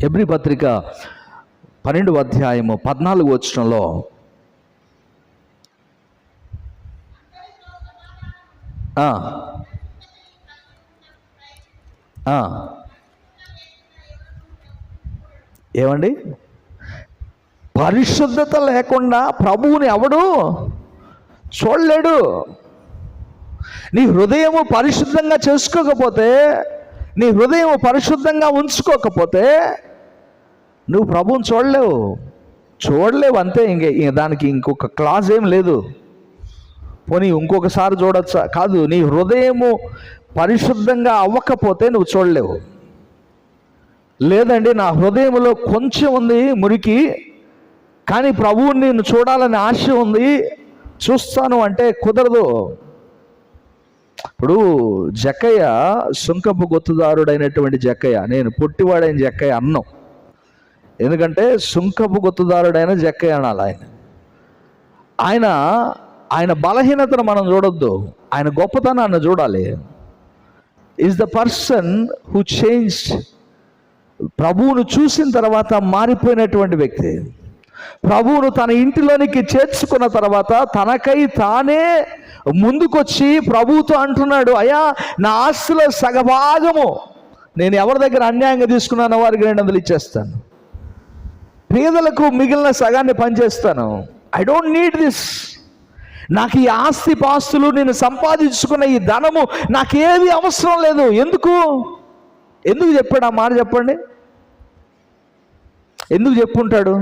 [SPEAKER 1] హెబ్రీ పత్రిక 12వ అధ్యాయము 14వ వచనంలో ఏమండి? పరిశుద్ధత లేకుండా ప్రభువుని ఎవడు చూడలేడు. నీ హృదయము పరిశుద్ధంగా చేసుకోకపోతే, నీ హృదయం పరిశుద్ధంగా ఉంచుకోకపోతే నువ్వు ప్రభువుని చూడలేవు అంతే. దానికి ఇంకొక క్లాజ్ ఏం లేదు. పోనీ ఇంకొకసారి చూడొచ్చా? కాదు. నీ హృదయము పరిశుద్ధంగా అవ్వకపోతే నువ్వు చూడలేవు. లేదండి నా హృదయంలో కొంచెం ఉంది మురికి, కానీ ప్రభువుని నేను చూడాలని ఆశ ఉంది, చూస్తాను అంటే కుదరదు. ఇప్పుడు జక్కయ్య, సుంకపు గుర్తుదారుడైనటువంటి జక్కయ్య, నేను పొట్టివాడైన జక్కయ్య అన్నం, ఎందుకంటే సుంకపు గుర్తుదారుడైన జక్కయ్య అనాలి. ఆయన బలహీనతను మనం చూడొద్దు, ఆయన గొప్పతనాన్ని చూడాలి. Is the person who changed. ప్రభువును చూసిన తర్వాత మారిపోయినటువంటి వ్యక్తి. ప్రభువును తన ఇంటిలోనికి చేర్చుకున్న తర్వాత తనకై తానే ముందుకొచ్చి ప్రభువుతో అంటున్నాడు, అయ్యా నా ఆస్తిలో సగభాగము నేను ఎవరి దగ్గర అన్యాయంగా తీసుకున్నానో వారికి 200 ఇచ్చేస్తాను, పేదలకు మిగిలిన సగాన్ని పనిచేస్తాను. I don't need this. నాకు ఈ ఆస్తి పాస్తులు, నేను సంపాదించుకున్న ఈ ధనము నాకేది అవసరం లేదు. ఎందుకు చెప్పాడు ఆ మాట? చెప్పండి, ఎందుకు చెప్పుంటాడు?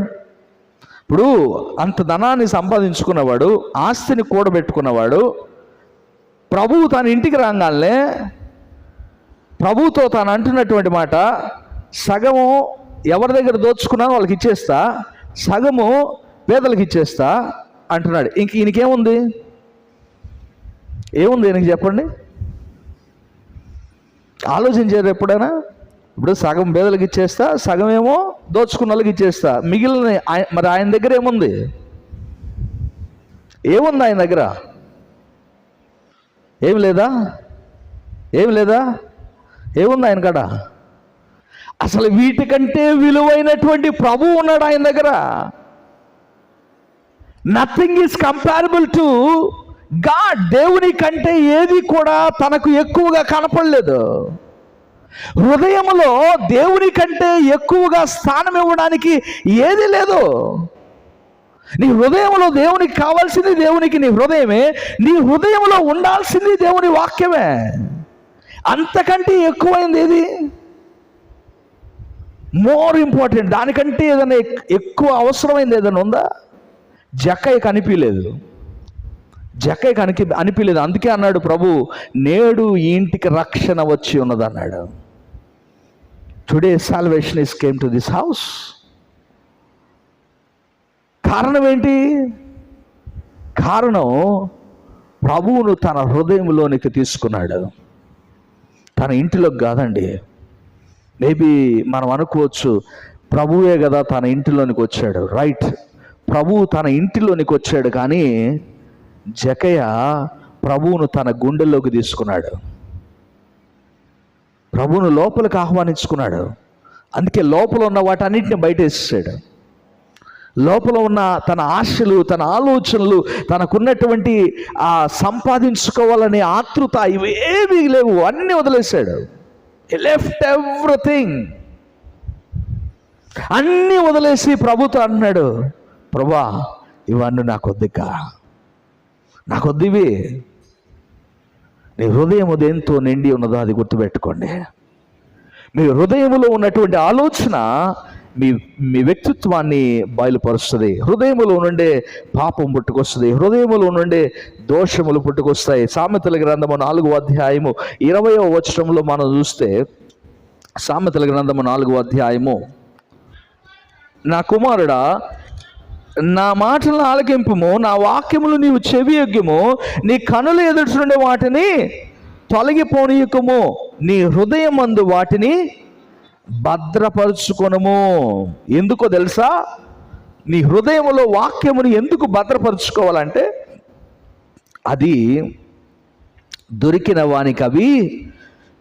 [SPEAKER 1] ఇప్పుడు అంత ధనాన్ని సంపాదించుకున్నవాడు, ఆస్తిని కూడబెట్టుకున్నవాడు, ప్రభువు తన ఇంటికి రాగానే ప్రభువుతో తాను అంటున్నటువంటి మాట, సగము ఎవరి దగ్గర దోచుకున్నానో వాళ్ళకి ఇచ్చేస్తా, సగము పేదలకు ఇచ్చేస్తా అంటున్నాడు. ఇంక ఈయనకేముంది? ఏముంది ఈయనకి చెప్పండి? ఆలోచించారు ఎప్పుడైనా? ఇప్పుడు సగం పేదలకు ఇచ్చేస్తా, సగం ఏమో దోచుకున్న వాళ్ళకి ఇచ్చేస్తా, మిగిలిన మరి ఆయన దగ్గర ఏముంది? ఏముంది ఆయన దగ్గర? ఏం లేదా? ఏముంది ఆయన కాడ? అసలు వీటికంటే విలువైనటువంటి ప్రభువు ఉన్నాడు ఆయన దగ్గర. Nothing is comparable to God. దేవుని కంటే ఏది కూడా తనకు ఎక్కువగా కనపడలేదు. హృదయంలో దేవుని కంటే ఎక్కువగా స్థానం ఇవ్వడానికి ఏది లేదు. నీ హృదయంలో దేవునికి కావాల్సింది దేవునికి నీ హృదయమే. నీ హృదయంలో ఉండాల్సింది దేవుని వాక్యమే. అంతకంటే ఎక్కువైంది ఏది? More important. దానికంటే ఏదైనా ఎక్కువ అవసరమైంది ఏదైనా ఉందా? జక్కయ్యకి అనిపించలేదు. అందుకే అన్నాడు ప్రభు, నేడు ఈ ఇంటికి రక్షణ వచ్చి ఉన్నది అన్నాడు. Today salvation is came to this house. కారణం ఏంటి? కారణం ప్రభువును తన హృదయంలోనికి తీసుకున్నాడు, తన ఇంటిలోకి కాదండి. మేబీ మనం అనుకోవచ్చు, ప్రభువే కదా తన ఇంటిలోనికి వచ్చాడు. రైట్, ప్రభువు తన ఇంటిలోనికి వచ్చాడు. కానీ జక్కయ్య ప్రభువును తన గుండెల్లోకి తీసుకున్నాడు, ప్రభువును లోపలికి ఆహ్వానించుకున్నాడు. అందుకే లోపల ఉన్న వాటన్నిటిని బయట వేసేసాడు. లోపల ఉన్న తన ఆశలు, తన ఆలోచనలు, తనకున్నటువంటి ఆ సంపాదించుకోవాలనే ఆతృత, ఇవేమీ లేవు, అన్నీ వదిలేశాడు. He left everything. అన్నీ వదిలేసి ప్రభుతో అన్నాడు, ప్రభా ఇవన్నీ నాకొద్దు ఇవి. నీ హృదయం దేంతో నిండి ఉన్నదో అది గుర్తుపెట్టుకోండి. మీ హృదయంలో ఉన్నటువంటి ఆలోచన మీ వ్యక్తిత్వాన్ని బయలుపరుస్తుంది. హృదయములో నుండే పాపం పుట్టుకొస్తుంది, హృదయములో నుండే దోషములు పుట్టుకొస్తాయి. సామెతల గ్రంథము 4వ అధ్యాయము 20వ వచనంలో మనం చూస్తే, సామెతల గ్రంథము 4వ అధ్యాయము, నా కుమారుడా నా మాటలను ఆలకింపుము, నా వాక్యములు నీవు చెవియొగ్గుము, నీ కనుల ఎదుటి నుండి వాటిని తొలగిపోనీయకము, నీ హృదయమందు వాటిని భద్రపరుచుకొనుము. ఎందుకో తెలుసా? నీ హృదయంలో వాక్యమును ఎందుకు భద్రపరుచుకోవాలంటే, అది దొరికిన వానికి అవి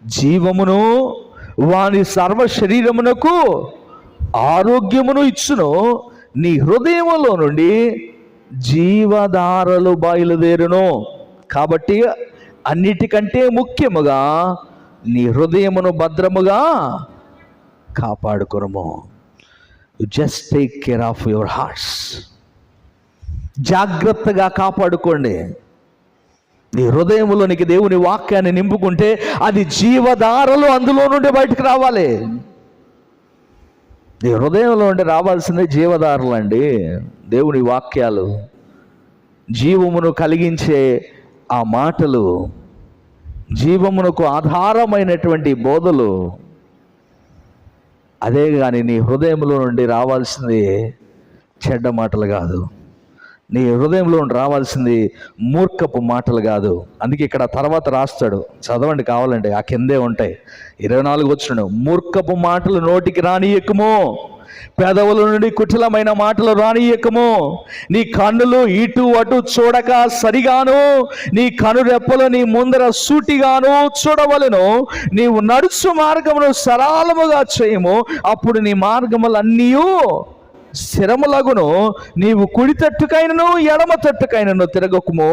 [SPEAKER 1] జీవమును, వాని సర్వ శరీరమునకు ఆరోగ్యమును ఇచ్చును. నీ హృదయములో నుండి జీవధారలు బయలుదేరును. కాబట్టి అన్నిటికంటే ముఖ్యముగా నీ హృదయమును భద్రముగా కాపాడుకొనుము. Just take care of your hearts. జాగ్రత్తగా కాపాడుకోండి. నీ హృదయంలోనికి దేవుని వాక్యాన్ని నింపుకుంటే అది జీవధారలు అందులో నుండి బయటకు రావాలి. నీ హృదయంలో నుండి రావాల్సిందే జీవధారలు అండి. దేవుని వాక్యాలు, జీవమును కలిగించే ఆ మాటలు, జీవమునకు ఆధారమైనటువంటి బోధలు. అదే కానీ నీ హృదయంలో నుండి రావాల్సింది చెడ్డ మాటలు కాదు. నీ హృదయంలో నుండి రావాల్సింది మూర్ఖపు మాటలు కాదు. అందుకే ఇక్కడ తర్వాత రాస్తాడు, చదవండి కావాలంటే, ఆ కిందే ఉంటాయి. 24 వచనం, మూర్ఖపు మాటలు నోటికి రానియకము, పెదవుల నుండి కుటిలమైన మాటలు రానియకము, నీ కన్నులు ఇటు అటు చూడక సరిగాను, నీ కనురెప్పలు నీ ముందర సూటిగాను చూడవలెను. నీవు నడుచు మార్గమును సరళముగా చేయము, అప్పుడు నీ మార్గములన్నీ స్థిరములగును. నీవు కుడి తట్టుకైనను ఎడమ తట్టుకైనను తిరగకుము,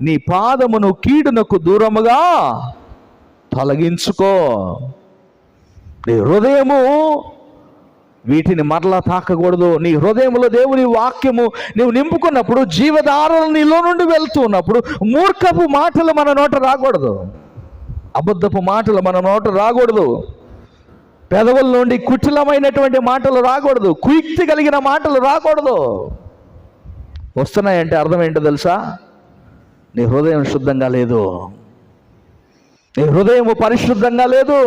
[SPEAKER 1] నీ పాదమును కీడునకు దూరముగా తొలగించుకో. నీ హృదయము వీటిని మరలా తాకకూడదు. నీ హృదయంలో దేవుని వాక్యము నువ్వు నింపుకున్నప్పుడు, జీవధారలు నీలో నుండి వెళ్తూ ఉన్నప్పుడు, మూర్ఖపు మాటలు మన నోట రాకూడదు, అబద్ధపు మాటలు మన నోట రాకూడదు, పెదవుల నుండి కుటిలమైనటువంటి మాటలు రాకూడదు, కుయుక్తి కలిగిన మాటలు రాకూడదు. వస్తున్నాయంటే అర్థం ఏంటో తెలుసా? నీ హృదయం శుద్ధంగా లేదు, నీ హృదయము పరిశుద్ధంగా లేదు.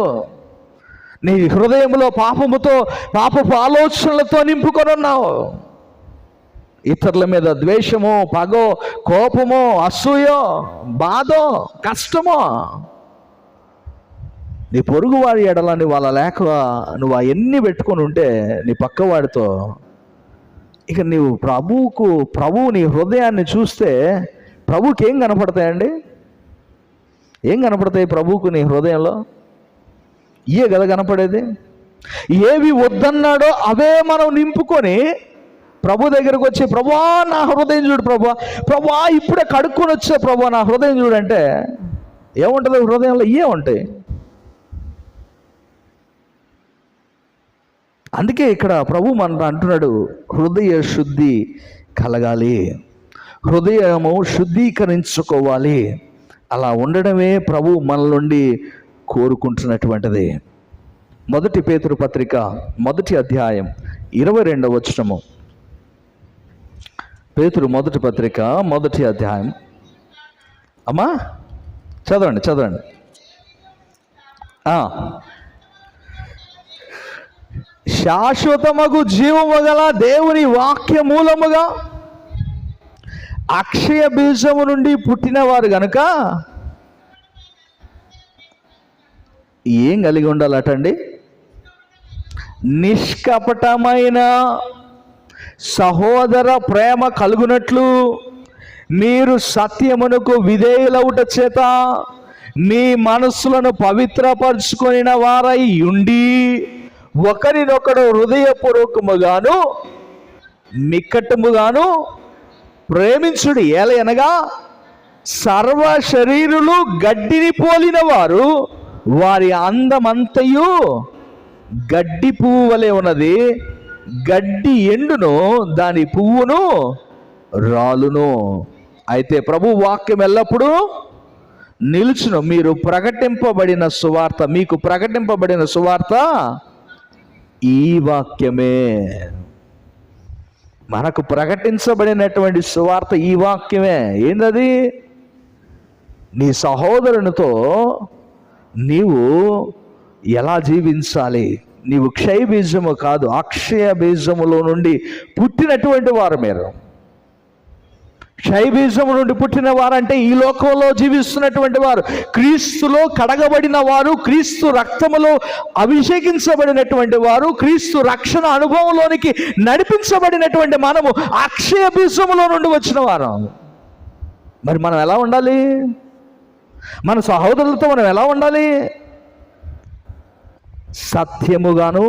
[SPEAKER 1] నీ హృదయంలో పాపముతో, పాపపు ఆలోచనలతో నింపుకొని ఉన్నావు. ఇతరుల మీద ద్వేషమో, పగో, కోపమో, అసూయో, బాధో, కష్టమో, నీ పొరుగు వారి ఎడలని వాళ్ళ లేక నువ్వు అవన్నీ పెట్టుకొని ఉంటే నీ పక్కవాడితో, ఇక నీవు ప్రభువు నీ హృదయాన్ని చూస్తే ప్రభువుకి ఏం కనపడతాయండి? ఏం కనపడతాయి ప్రభువుకు నీ హృదయంలో? ఇయే కదా కనపడేది. ఏవి వద్దన్నాడో అవే మనం నింపుకొని ప్రభు దగ్గరకు వచ్చి, ప్రభువా నా హృదయం చూడు, ప్రభువా ఇప్పుడే కడుక్కొని వచ్చే ప్రభువా నా హృదయం చూడంటే ఏముంటుంది హృదయంలో? ఇయే ఉంటాయి. అందుకే ఇక్కడ ప్రభు మన అంటున్నాడు, హృదయ శుద్ధి కలగాలి, హృదయము శుద్ధీకరించుకోవాలి. అలా ఉండడమే ప్రభు మన నుండి కోరుకుంటున్నటువంటిది. 1 పేతురు పత్రిక 1వ అధ్యాయం 22వ వచనము. పేతురు 1 పత్రిక 1వ అధ్యాయం. అమ్మా చదవండి. శాశ్వతమగు జీవము గల దేవుని వాక్య మూలముగా అక్షయ బీజము నుండి పుట్టినవారు గనుక ఏం కలిగి ఉండాలటండి? నిష్కపటమైన సహోదర ప్రేమ కలుగునట్లు మీరు సత్యమునకు విధేయులవుట చేత మీ మనస్సులను పవిత్రపరుచుకొనిన వారై ఉండి ఒకరినొకడు హృదయపూర్వకముగాను మిక్కటముగాను ప్రేమించుడి. ఏలయనగా సర్వ శరీరులు గడ్డిని పోలిన వారు, వారి అందమంతయు గడ్డి పువ్వు వలె ఉన్నది. గడ్డి ఎండును, దాని పువ్వును రాలును. అయితే ప్రభు వాక్యం ఎల్లప్పుడూ నిలుచును. మీకు ప్రకటింపబడిన సువార్త ఈ వాక్యమే. మనకు ప్రకటించబడినటువంటి సువార్త ఈ వాక్యమే. ఏందది? నీ సహోదరునితో నీవు ఎలా జీవించాలి? నీవు క్షయ బీజము కాదు, అక్షయ బీజములో నుండి పుట్టినటువంటి వారు మీరు. క్షయ బీజము నుండి పుట్టిన వారంటే ఈ లోకంలో జీవిస్తున్నటువంటి వారు, క్రీస్తులో కడగబడిన వారు, క్రీస్తు రక్తములో అభిషేకించబడినటువంటి వారు, క్రీస్తు రక్షణ అనుభవంలోనికి నడిపించబడినటువంటి మనము అక్షయ బీజములో నుండి వచ్చిన వారు. మరి మనం ఎలా ఉండాలి? మన సహోదరులతో మనం ఎలా ఉండాలి? సత్యముగాను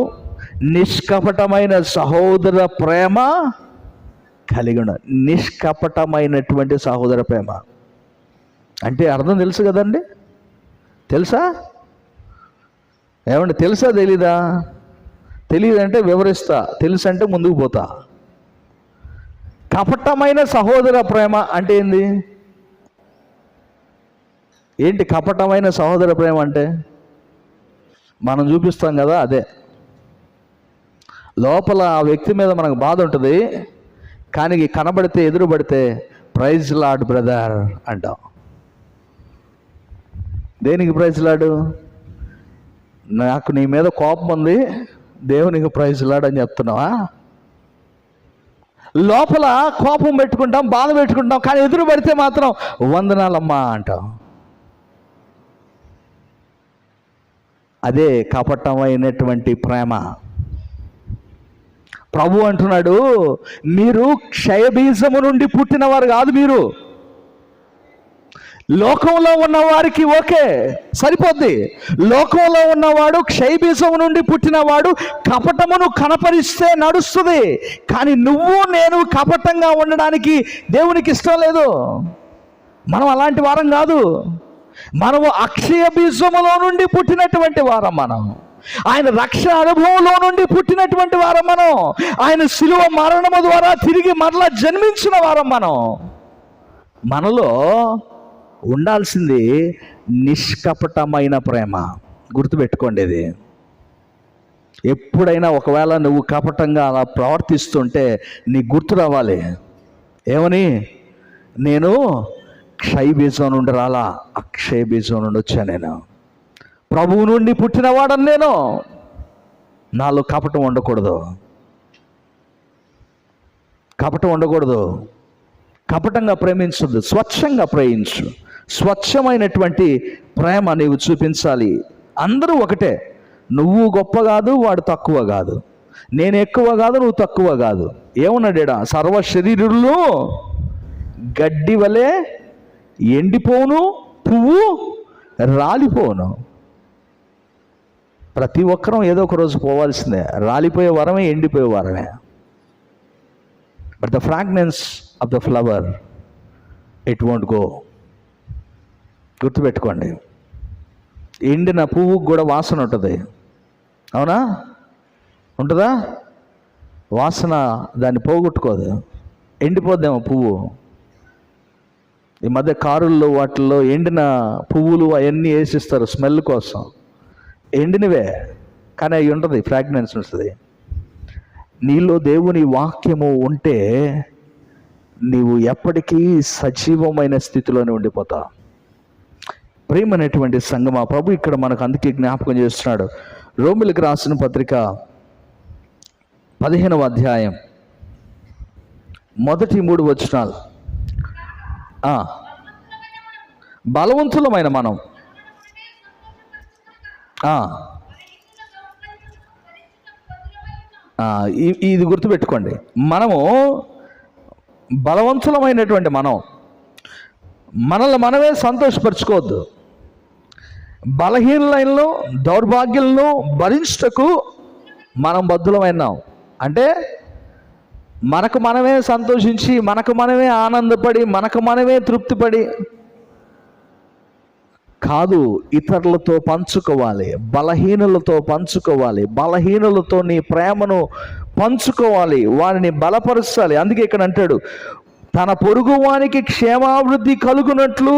[SPEAKER 1] నిష్కపటమైన సహోదర ప్రేమ కలిగి ఉండాలి. నిష్కపటమైనటువంటి సహోదర ప్రేమ అంటే అర్థం తెలుసు కదండి? తెలుసా? ఏమండి తెలుసా తెలీదా? తెలియదంటే వివరిస్తా, తెలుసు అంటే ముందుకు పోతా. కపటమైన సహోదర ప్రేమ అంటే ఏంటి కపటమైన సహోదర ప్రేమ అంటే? మనం చూపిస్తాం కదా, అదే లోపల ఆ వ్యక్తి మీద మనకు బాధ ఉంటుంది, కానీ కనబడితే ఎదురుపడితే ప్రైజ్ లార్డ్ బ్రదర్ అంటాం. దేనికి ప్రైజ్ లార్డు? నాకు నీ మీద కోపం ఉంది, దేవునికి ప్రైజ్ లార్డ్ అని చెప్తున్నావా? లోపల కోపం పెట్టుకుంటాం, బాధ పెట్టుకుంటాం, కానీ ఎదురు పడితే మాత్రం వందనాలమ్మా అంటాం. అదే కపటమైనటువంటి ప్రేమ. ప్రభు అంటున్నాడు, మీరు క్షయబీజము నుండి పుట్టినవారు కాదు. మీరు లోకంలో ఉన్నవారికి ఓకే, సరిపోద్ది. లోకంలో ఉన్నవాడు క్షయబీజము నుండి పుట్టినవాడు కపటమును కనపరిస్తే నడుస్తుంది. కానీ నువ్వు నేను కపటంగా ఉండడానికి దేవునికి ఇష్టం లేదు. మనం అలాంటి వారం కాదు. మనము అక్షయ బీజములో నుండి పుట్టినటువంటి వారం మనం. ఆయన రక్షణ అనుభవంలో నుండి పుట్టినటువంటి వారం మనం. ఆయన శిలువ మరణము ద్వారా తిరిగి మరలా జన్మించిన వారం మనం. మనలో ఉండాల్సింది నిష్కపటమైన ప్రేమ. గుర్తుపెట్టుకోండి, ఇది ఎప్పుడైనా ఒకవేళ నువ్వు కపటంగా అలా ప్రవర్తిస్తుంటే నీ గుర్తు రావాలి. ఏమని? నేను క్షయ బీజం నుండి రాలా, అక్షయ బీజం నుండి వచ్చా. నేను ప్రభువు నుండి పుట్టినవాడని, నేను నాలో కపటం ఉండకూడదు. కపటం ఉండకూడదు. కపటంగా ప్రేమించద్దు, స్వచ్ఛంగా ప్రేమించు. స్వచ్ఛమైనటువంటి ప్రేమ నీవు చూపించాలి. అందరూ ఒకటే. నువ్వు గొప్ప కాదు, వాడు తక్కువ కాదు. నేను ఎక్కువ కాదు, నువ్వు తక్కువ కాదు. ఏమన్నాడా? సర్వ శరీరులు గడ్డి వలె ఎండిపోను, పువ్వు రాలిపోను. ప్రతి ఒక్కరం ఏదో ఒక రోజు పోవాల్సిందే. రాలిపోయే వరమే, ఎండిపోయే వరమే. But the fragrance of the flower it won't go. గుర్తుపెట్టుకోండి. ఎండిన పువ్వుకు కూడా వాసన ఉంటుంది, అవునా? ఉంటుందా? వాసన దాన్ని పోగొట్టుకోదు. ఎండిపోద్దేమో పువ్వు. ఈ మధ్య కారుల్లో వాటిల్లో ఎండిన పువ్వులు అవన్నీ వేసిస్తారు స్మెల్ కోసం. ఎండినవే, కానీ అవి ఉంటుంది, ఫ్రాగ్రెన్స్ ఉంటుంది. నీలో దేవుని వాక్యము ఉంటే నీవు ఎప్పటికీ సజీవమైన స్థితిలోనే ఉండిపోతావు. ప్రేమనేటువంటి సంగమా, ప్రభు ఇక్కడ మనకు అందుకే జ్ఞాపకం చేస్తున్నాడు. రోమిలకు రాసిన పత్రిక 15వ అధ్యాయం మొదటి 3 వచనాలు. బలవంతులమైన మనం ఇది గుర్తుపెట్టుకోండి. మనము బలవంతులమైనటువంటి మనల్ని మనమే సంతోషపరచుకోవద్దు. బలహీనలను, దౌర్భాగ్యులను భరించుటకు మనం బద్ధులమైనాం. అంటే మనకు మనమే సంతోషించి, మనకు మనమే ఆనందపడి, మనకు మనమే తృప్తిపడి కాదు, ఇతరులతో పంచుకోవాలి. బలహీనులతో పంచుకోవాలి. బలహీనులతో నీ ప్రేమను పంచుకోవాలి, వారిని బలపరచాలి. అందుకే ఇక్కడ అంటాడు, తన పొరుగువానికి క్షేమాభివృద్ధి కలుగునట్లు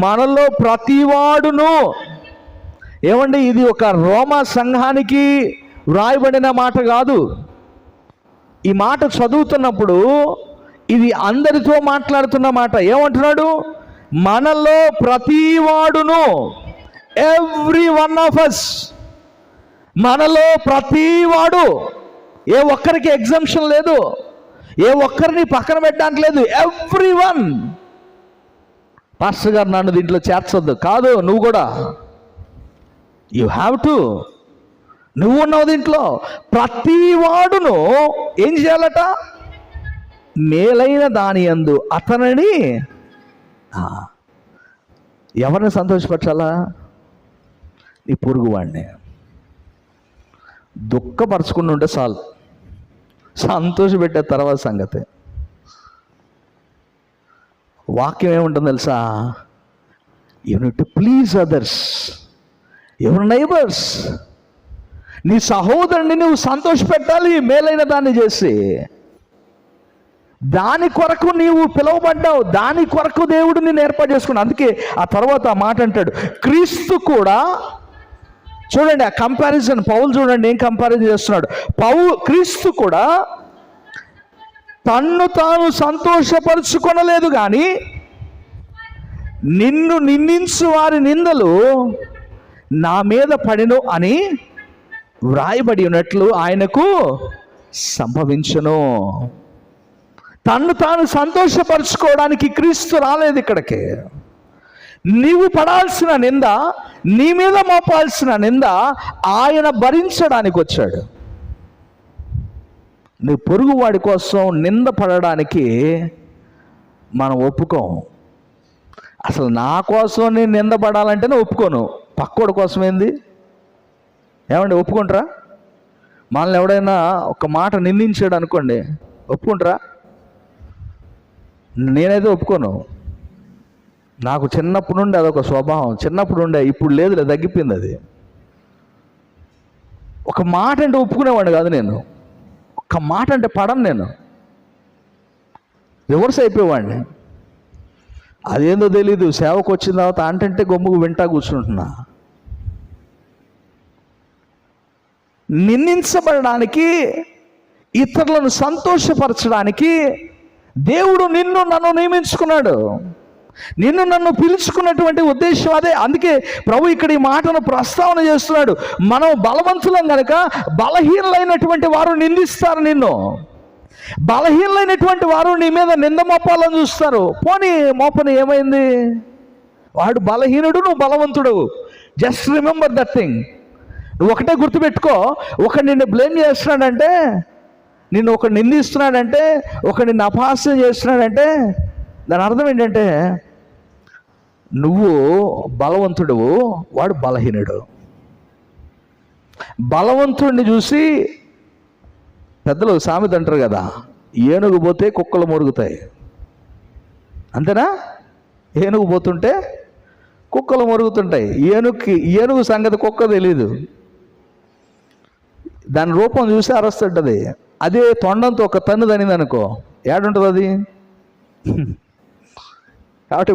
[SPEAKER 1] మనలో ప్రతివాడును. ఏమండి, ఇది ఒక రోమా సంఘానికి వ్రాయబడిన మాట కాదు. ఈ మాట చదువుతున్నప్పుడు ఇది అందరితో మాట్లాడుతున్న మాట. ఏమంటున్నాడు? మనలో ప్రతివాడును, ఎవ్రీ వన్ ఆఫ్ అస్. మనలో ప్రతివాడు, ఏ ఒక్కరికి ఎగ్జంప్షన్ లేదు, ఏ ఒక్కరిని పక్కన పెట్టడానికి లేదు. Every one. పాస్టర్ గారు నన్ను దీంట్లో చేర్చొద్దు కాదు, నువ్వు కూడా యు హ్యావ్ టు. నువ్వు ఉన్నావు దీంట్లో. ప్రతివాడును ఏం చేయాలట? మేలైన దాని యందు అతనిని, ఎవరిని సంతోషపరచాలా? నీ పొరుగువాడిని. దుఃఖపరచుకుని ఉంటే చాలు, సంతోషపెట్టే తర్వాత సంగతి. వాక్యం ఏముంటుంది తెలుసా? You need to please others, your neighbours. నీ సహోదరుని నువ్వు సంతోషపెట్టాలి, మేలైన దాన్ని చేసి. దాని కొరకు నీవు పిలువబడ్డావు, దాని కొరకు దేవుడు నిన్ను ఏర్పాటు చేసుకున్నాడు. అందుకే ఆ తర్వాత ఆ మాట అంటాడు, క్రీస్తు కూడా. చూడండి ఆ కంపారిజన్, పౌలు చూడండి ఏం కంపారిజన్ చేస్తున్నాడు. క్రీస్తు కూడా తన్ను తాను సంతోషపరుచుకొనలేదు, కానీ నిన్ను నిందించు వారి నిందలు నా మీద పడిను అని వ్రాయబడి ఉన్నట్లు ఆయనకు సంభవించును. తన్ను తాను సంతోషపరచుకోవడానికి క్రీస్తు రాలేదు ఇక్కడికి. నీవు పడాల్సిన నింద, నీ మీద మోపాల్సిన నింద ఆయన భరించడానికి వచ్చాడు. నీ పొరుగువాడి కోసం నింద పడడానికి మనం ఒప్పుకోం. అసలు నా కోసం నేను నింద పడాలంటేనే ఒప్పుకోను, పక్కోడి కోసం ఏంది? ఏమండి, ఒప్పుకుంటారా? మనల్ని ఎవడైనా ఒక మాట నిందించాడు అనుకోండి, ఒప్పుకుంటారా? నేనైతే ఒప్పుకోను. నాకు చిన్నప్పుడు నుండి అదొక స్వభావం. చిన్నప్పుడు ఉండే, ఇప్పుడు లేదు, తగ్గిపోయింది అది. ఒక మాట అంటే ఒప్పుకునేవాడిని కాదు నేను. ఒక మాట అంటే పడను నేను, రివర్స్ అయిపోయేవాడిని. అదేందో తెలీదు, సేవకు వచ్చిన తర్వాత అంటే గొమ్ముకు వింటా కూర్చుంటున్నా. నిందించబడడానికి, ఇతరులను సంతోషపరచడానికి దేవుడు నిన్ను నన్ను నియమించుకున్నాడు. నిన్ను నన్ను పిలుచుకున్నటువంటి ఉద్దేశం అదే. అందుకే ప్రభు ఇక్కడ ఈ మాటను ప్రస్తావన చేస్తున్నాడు. మనం బలవంతులం కనుక బలహీనులైనటువంటి వారు నిందిస్తారు నిన్ను. బలహీనమైనటువంటి వారు నీ మీద నింద మోపాలని చూస్తారు. పోనీ మోపని, ఏమైంది? వాడు బలహీనుడు, నువ్వు బలవంతుడు. Just remember that thing. నువ్వు ఒకటే గుర్తుపెట్టుకో, ఒకడు నిన్ను బ్లేమ్ చేస్తున్నాడంటే, నిన్ను ఒకడు నిందిస్తున్నాడంటే, ఒకడు నిన్ను అపహాస్యం చేస్తున్నాడంటే దాని అర్థం ఏంటంటే నువ్వు బలవంతుడు, వాడు బలహీనుడు. బలవంతుడిని చూసి పెద్దలు సామెత అంటారు కదా, ఏనుగు పోతే కుక్కలు మురుగుతాయి. అంతేనా? ఏనుగు పోతుంటే కుక్కలు మురుగుతుంటాయి. ఏనుగు సంగతి కుక్క తెలీదు. దాని రూపం చూసి అరస్తుంటుంది. అదే తొండంతో ఒక తన్ను తనింది అనుకో, ఏడుంటుంది అది? కాబట్టి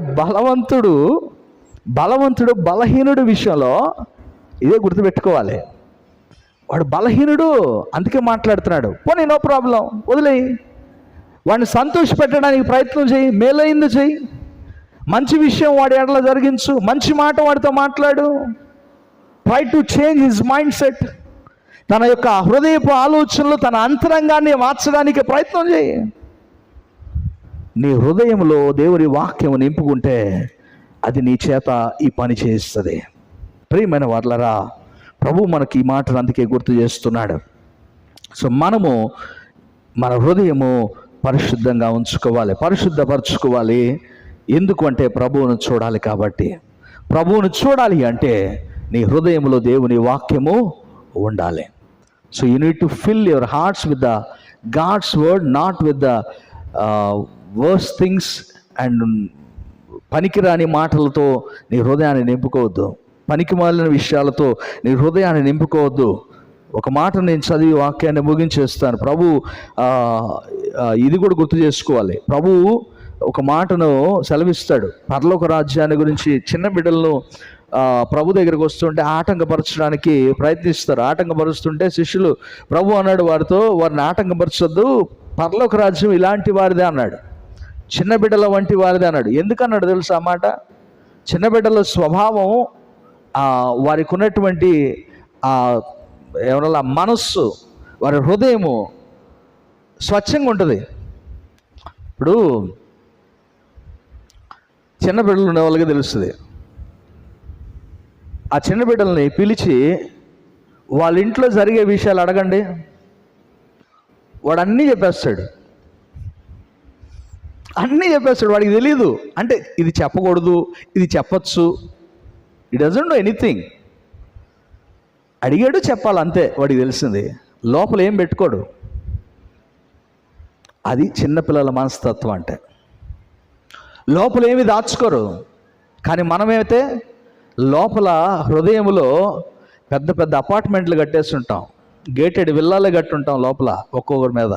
[SPEAKER 1] బలవంతుడు బలహీనుడు విషయంలో ఇదే గుర్తుపెట్టుకోవాలి. వాడు బలహీనుడు, అందుకే మాట్లాడుతున్నాడు. పోనీ నో ప్రాబ్లం, వదిలేయి. వాడిని సంతోషపెట్టడానికి ప్రయత్నం చేయి, మేలైంది చెయ్యి, మంచి విషయం వాడి ఎడల జరిగించు, మంచి మాట వాడితో మాట్లాడు. Try to change his mind set. తన యొక్క హృదయపు ఆలోచనలు, తన అంతరంగాన్ని మార్చడానికి ప్రయత్నం చేయి. నీ హృదయంలో దేవుని వాక్యం నింపుకుంటే అది నీ చేత ఈ పని చేస్తుంది. ప్రియమైన వారలారా, ప్రభు మనకి ఈ మాటను అందుకే గుర్తు చేస్తున్నాడు. సో మనము మన హృదయము పరిశుద్ధంగా ఉంచుకోవాలి, పరిశుద్ధపరచుకోవాలి. ఎందుకు అంటే ప్రభువును చూడాలి కాబట్టి. ప్రభువును చూడాలి అంటే నీ హృదయంలో దేవుని వాక్యము ఉండాలి. So you need to fill your hearts with the God's word, not with the worse things and పనికిరాని మాటలతో నీ హృదయాన్ని నింపుకోవద్దు. పనికి మాలిన విషయాలతో నీ హృదయాన్ని నింపుకోవద్దు. ఒక మాట నేను చదివి వాక్యాన్ని ముగించేస్తాను. ప్రభు ఇది కూడా గుర్తు చేసుకోవాలి. ప్రభువు ఒక మాటను సెలవిస్తాడు పరలోక రాజ్యాన్ని గురించి. చిన్న బిడ్డలను ప్రభు దగ్గరికి వస్తుంటే ఆటంకపరచడానికి ప్రయత్నిస్తారు. ఆటంకపరుస్తుంటే శిష్యులు, ప్రభు అన్నాడు వారితో, వారిని ఆటంకపరచొద్దు, పరలోక రాజ్యం ఇలాంటి వారిదే అన్నాడు, చిన్న బిడ్డల వంటి వారిదే అన్నాడు. ఎందుకన్నాడు తెలుసా ఆ మాట? చిన్న బిడ్డల స్వభావం, వారికి ఉన్నటువంటి ఏమన్నా మనస్సు, వారి హృదయము స్వచ్ఛంగా ఉంటుంది. ఇప్పుడు చిన్న బిడ్డలు ఉన్న వాళ్ళకి తెలుస్తుంది. ఆ చిన్న బిడ్డల్ని పిలిచి వాళ్ళ ఇంట్లో జరిగే విషయాలు అడగండి, వాడు అన్నీ చెప్పేస్తాడు. వాడికి తెలీదు అంటే ఇది చెప్పకూడదు, ఇది చెప్పచ్చు. It doesn't know anything. అడిగాడు, చెప్పాలి, అంతే వాడికి తెలిసింది. లోపల ఏం పెట్టుకోడు. అది చిన్నపిల్లల మనస్తత్వం అంటే. లోపల ఏమి దాచుకోరు. కానీ మనమైతే లోపల హృదయంలో పెద్ద పెద్ద అపార్ట్మెంట్లు కట్టేస్తుంటాం, గేటెడ్ విల్లాలే కట్టుంటాం లోపల ఒక్కొక్కరి మీద.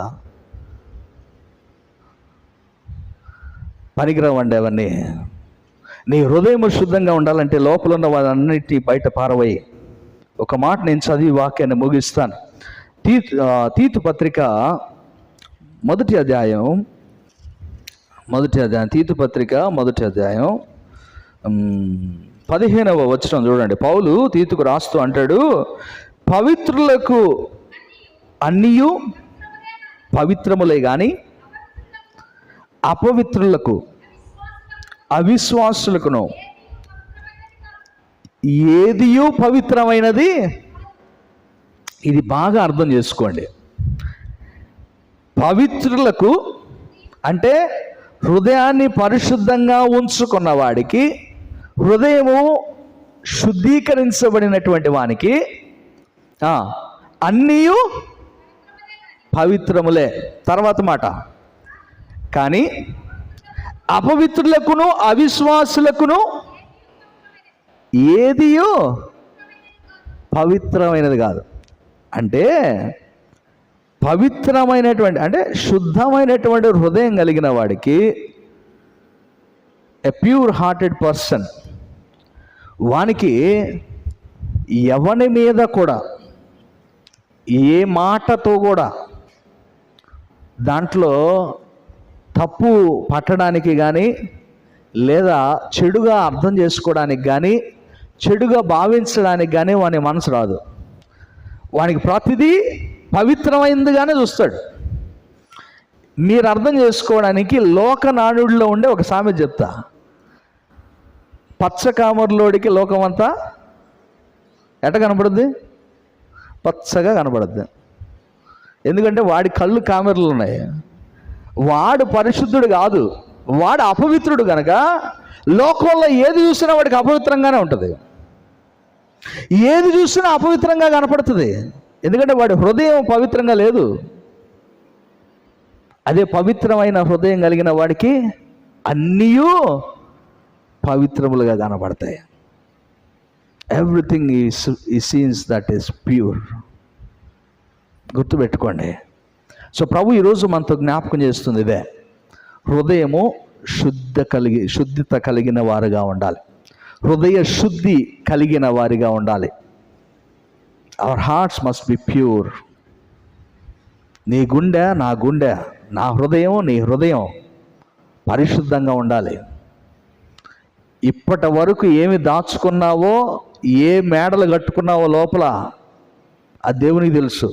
[SPEAKER 1] పనికిరావండి అవన్నీ. నీ హృదయం శుద్ధంగా ఉండాలంటే లోపల ఉన్న వాళ్ళన్నిటి బయట పారవయి. ఒక మాట నేను చదివి వాక్యాన్ని ముగిస్తాను. తీతు పత్రిక మొదటి అధ్యాయం, తీతు పత్రిక మొదటి అధ్యాయం 15వ వచనం చూడండి. పౌలు తీతుకు రాస్తూ అంటాడు, పవిత్రులకు అన్నీయు పవిత్రములే గాని అపవిత్రులకు, అవిశ్వాసులకును ఏదియు పవిత్రమైనది. ఇది బాగా అర్థం చేసుకోండి. పవిత్రులకు అంటే హృదయాన్ని పరిశుద్ధంగా ఉంచుకున్న వాడికి, హృదయము శుద్ధీకరించబడినటువంటి వానికి అన్నీ పవిత్రములే. తర్వాత మాట, కానీ అపవిత్రులకును అవిశ్వాసులకును ఏదియో పవిత్రమైనది కాదు. అంటే పవిత్రమైనటువంటి అంటే శుద్ధమైనటువంటి హృదయం కలిగిన వాడికి, ఎ ప్యూర్ హార్టెడ్ పర్సన్, వానికి ఎవని మీద కూడా, ఏ మాటతో కూడా దాంట్లో తప్పు పట్టడానికి కానీ, లేదా చెడుగా అర్థం చేసుకోవడానికి కానీ, చెడుగా భావించడానికి కానీ వాని మనసు రాదు. వానికి ప్రతిదీ పవిత్రమైందిగానే చూస్తాడు. మీరు అర్థం చేసుకోవడానికి లోక నానుడిలో ఉండే ఒక సామెత చెప్తా. పచ్చ కామర్లోడికి లోకం అంతా ఎట కనపడుద్ది? పచ్చగా కనపడుద్ది. ఎందుకంటే వాడి కళ్ళు కామెర్లు ఉన్నాయి. వాడు పరిశుద్ధుడు కాదు, వాడు అపవిత్రుడు కనుక లోకంలో ఏది చూసినా వాడికి అపవిత్రంగానే ఉంటుంది, ఏది చూసినా అపవిత్రంగా కనపడుతుంది. ఎందుకంటే వాడి హృదయం పవిత్రంగా లేదు. అదే పవిత్రమైన హృదయం కలిగిన వాడికి అన్నీ పవిత్రములుగా కనపడతాయి. ఎవ్రీథింగ్ ఈ సీన్స్ దట్ ఈస్ ప్యూర్. గుర్తుపెట్టుకోండి. సో ప్రభు ఈరోజు మనతో జ్ఞాపకం చేస్తుంది ఇదే, హృదయము శుద్ధిత కలిగిన వారుగా ఉండాలి, హృదయ శుద్ధి కలిగిన వారిగా ఉండాలి. Hour hearts must be pure. నీ గుండె నా గుండె, నా హృదయం నీ హృదయం పరిశుద్ధంగా ఉండాలి. ఇప్పటి వరకు ఏమి దాచుకున్నావో, ఏ మేడలు కట్టుకున్నావో లోపల, ఆ దేవునికి తెలుసు.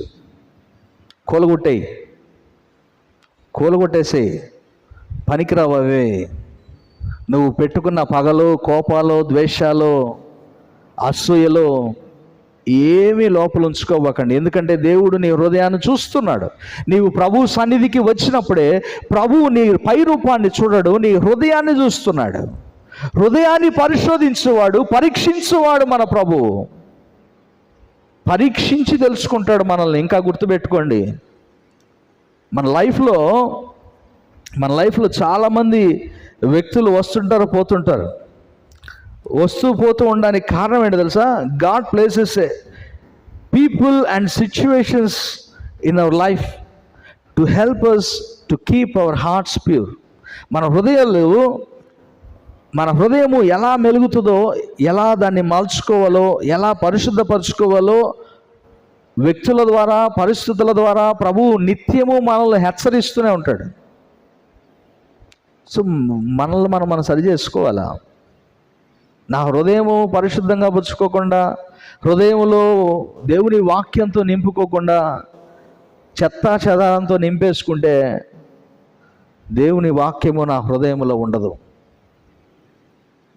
[SPEAKER 1] కూలగొట్టేసేయి, పనికిరావు అవే. నువ్వు పెట్టుకున్న పగలు, కోపాలు, ద్వేషాలు, అసూయలు ఏమీ లోపల ఉంచుకోవకండి. ఎందుకంటే దేవుడు నీ హృదయాన్ని చూస్తున్నాడు. నీవు ప్రభు సన్నిధికి వచ్చినప్పుడే ప్రభువు నీ పై రూపాన్ని చూడడు, నీ హృదయాన్ని చూస్తున్నాడు. హృదయాన్ని పరిశోధించువాడు, పరీక్షించువాడు మన ప్రభువు. పరీక్షించి తెలుసుకుంటాడు మనల్ని. ఇంకా గుర్తుపెట్టుకోండి, మన లైఫ్లో చాలామంది వ్యక్తులు వస్తుంటారు, పోతుంటారు. వస్తూ పోతూ ఉండడానికి కారణం ఏంటో తెలుసా? God places people and situations in our life to help us to keep our hearts pure. మన హృదయము ఎలా మెలుగుతుందో, ఎలా దాన్ని మలుచుకోవాలో, ఎలా పరిశుద్ధపరచుకోవాలో వ్యక్తుల ద్వారా, పరిస్థితుల ద్వారా ప్రభువు నిత్యము మనల్ని హెచ్చరిస్తూనే ఉంటాడు. సో మనల్ని మనం సరి చేసుకోవాలా? నా హృదయము పరిశుద్ధంగా పుచ్చుకోకుండా, హృదయంలో దేవుని వాక్యంతో నింపుకోకుండా చెత్తా చెదారంతో నింపేసుకుంటే దేవుని వాక్యము నా హృదయంలో ఉండదు.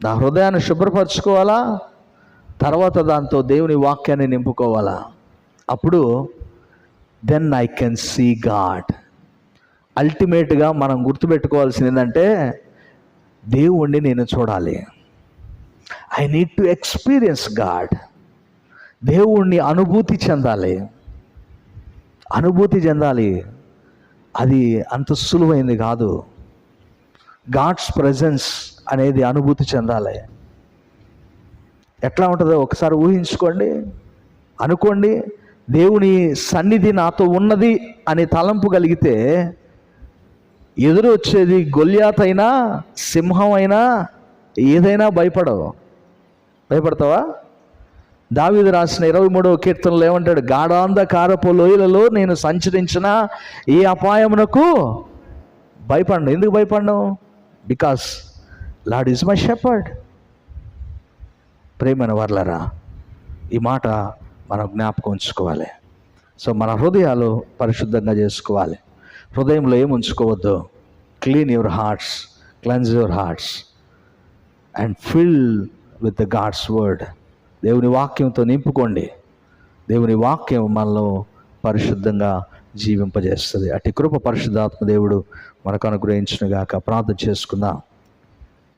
[SPEAKER 1] నా హృదయాన్ని శుభ్రపరచుకోవాలా, తర్వాత దాంతో దేవుని వాక్యాన్ని నింపుకోవాలా. అప్పుడు then I can see God. అల్టిమేట్గా మనం గుర్తుపెట్టుకోవాల్సింది ఏంటంటే, దేవుణ్ణి నేను చూడాలి. I need to experience God. దేవుణ్ణి అనుభూతి చెందాలి. అది అంత సులువైంది కాదు. గాడ్స్ ప్రెజెన్స్ అనేది అనుభూతి చెందాలి. ఎట్లా ఉంటుందో ఒకసారి ఊహించుకోండి, అనుకోండి. దేవుని సన్నిధి నాతో ఉన్నది అనే తలంపు కలిగితే ఎదురు వచ్చేది గొల్యాత్ అయినా, సింహం అయినా, ఏదైనా భయపడతావా? దావీదు రాసిన 23వ కీర్తనలో ఏమంటాడు? గాఢాంధకారపు లోయలలో నేను సంచరించిన ఏ అపాయమునకు భయపడను. ఎందుకు భయపడను? Because lord is my shepherd. ప్రేమైన వర్లరా, ఈ మాట మనం జ్ఞాపకం ఉంచుకోవాలి. సో మన హృదయాలు పరిశుద్ధంగా చేసుకోవాలి. హృదయంలో ఏం ఉంచుకోవద్దు. Clean your hearts, cleanse your hearts and fill with the God's word. దేవుని వాక్యంతో నింపుకోండి. దేవుని వాక్యం మనలో పరిశుద్ధంగా జీవింపజేస్తుంది. అట్టి కృప పరిశుద్ధాత్మ దేవుడు మనకు అనుగ్రహించునుగాక. ప్రార్థన చేసుకుందాం.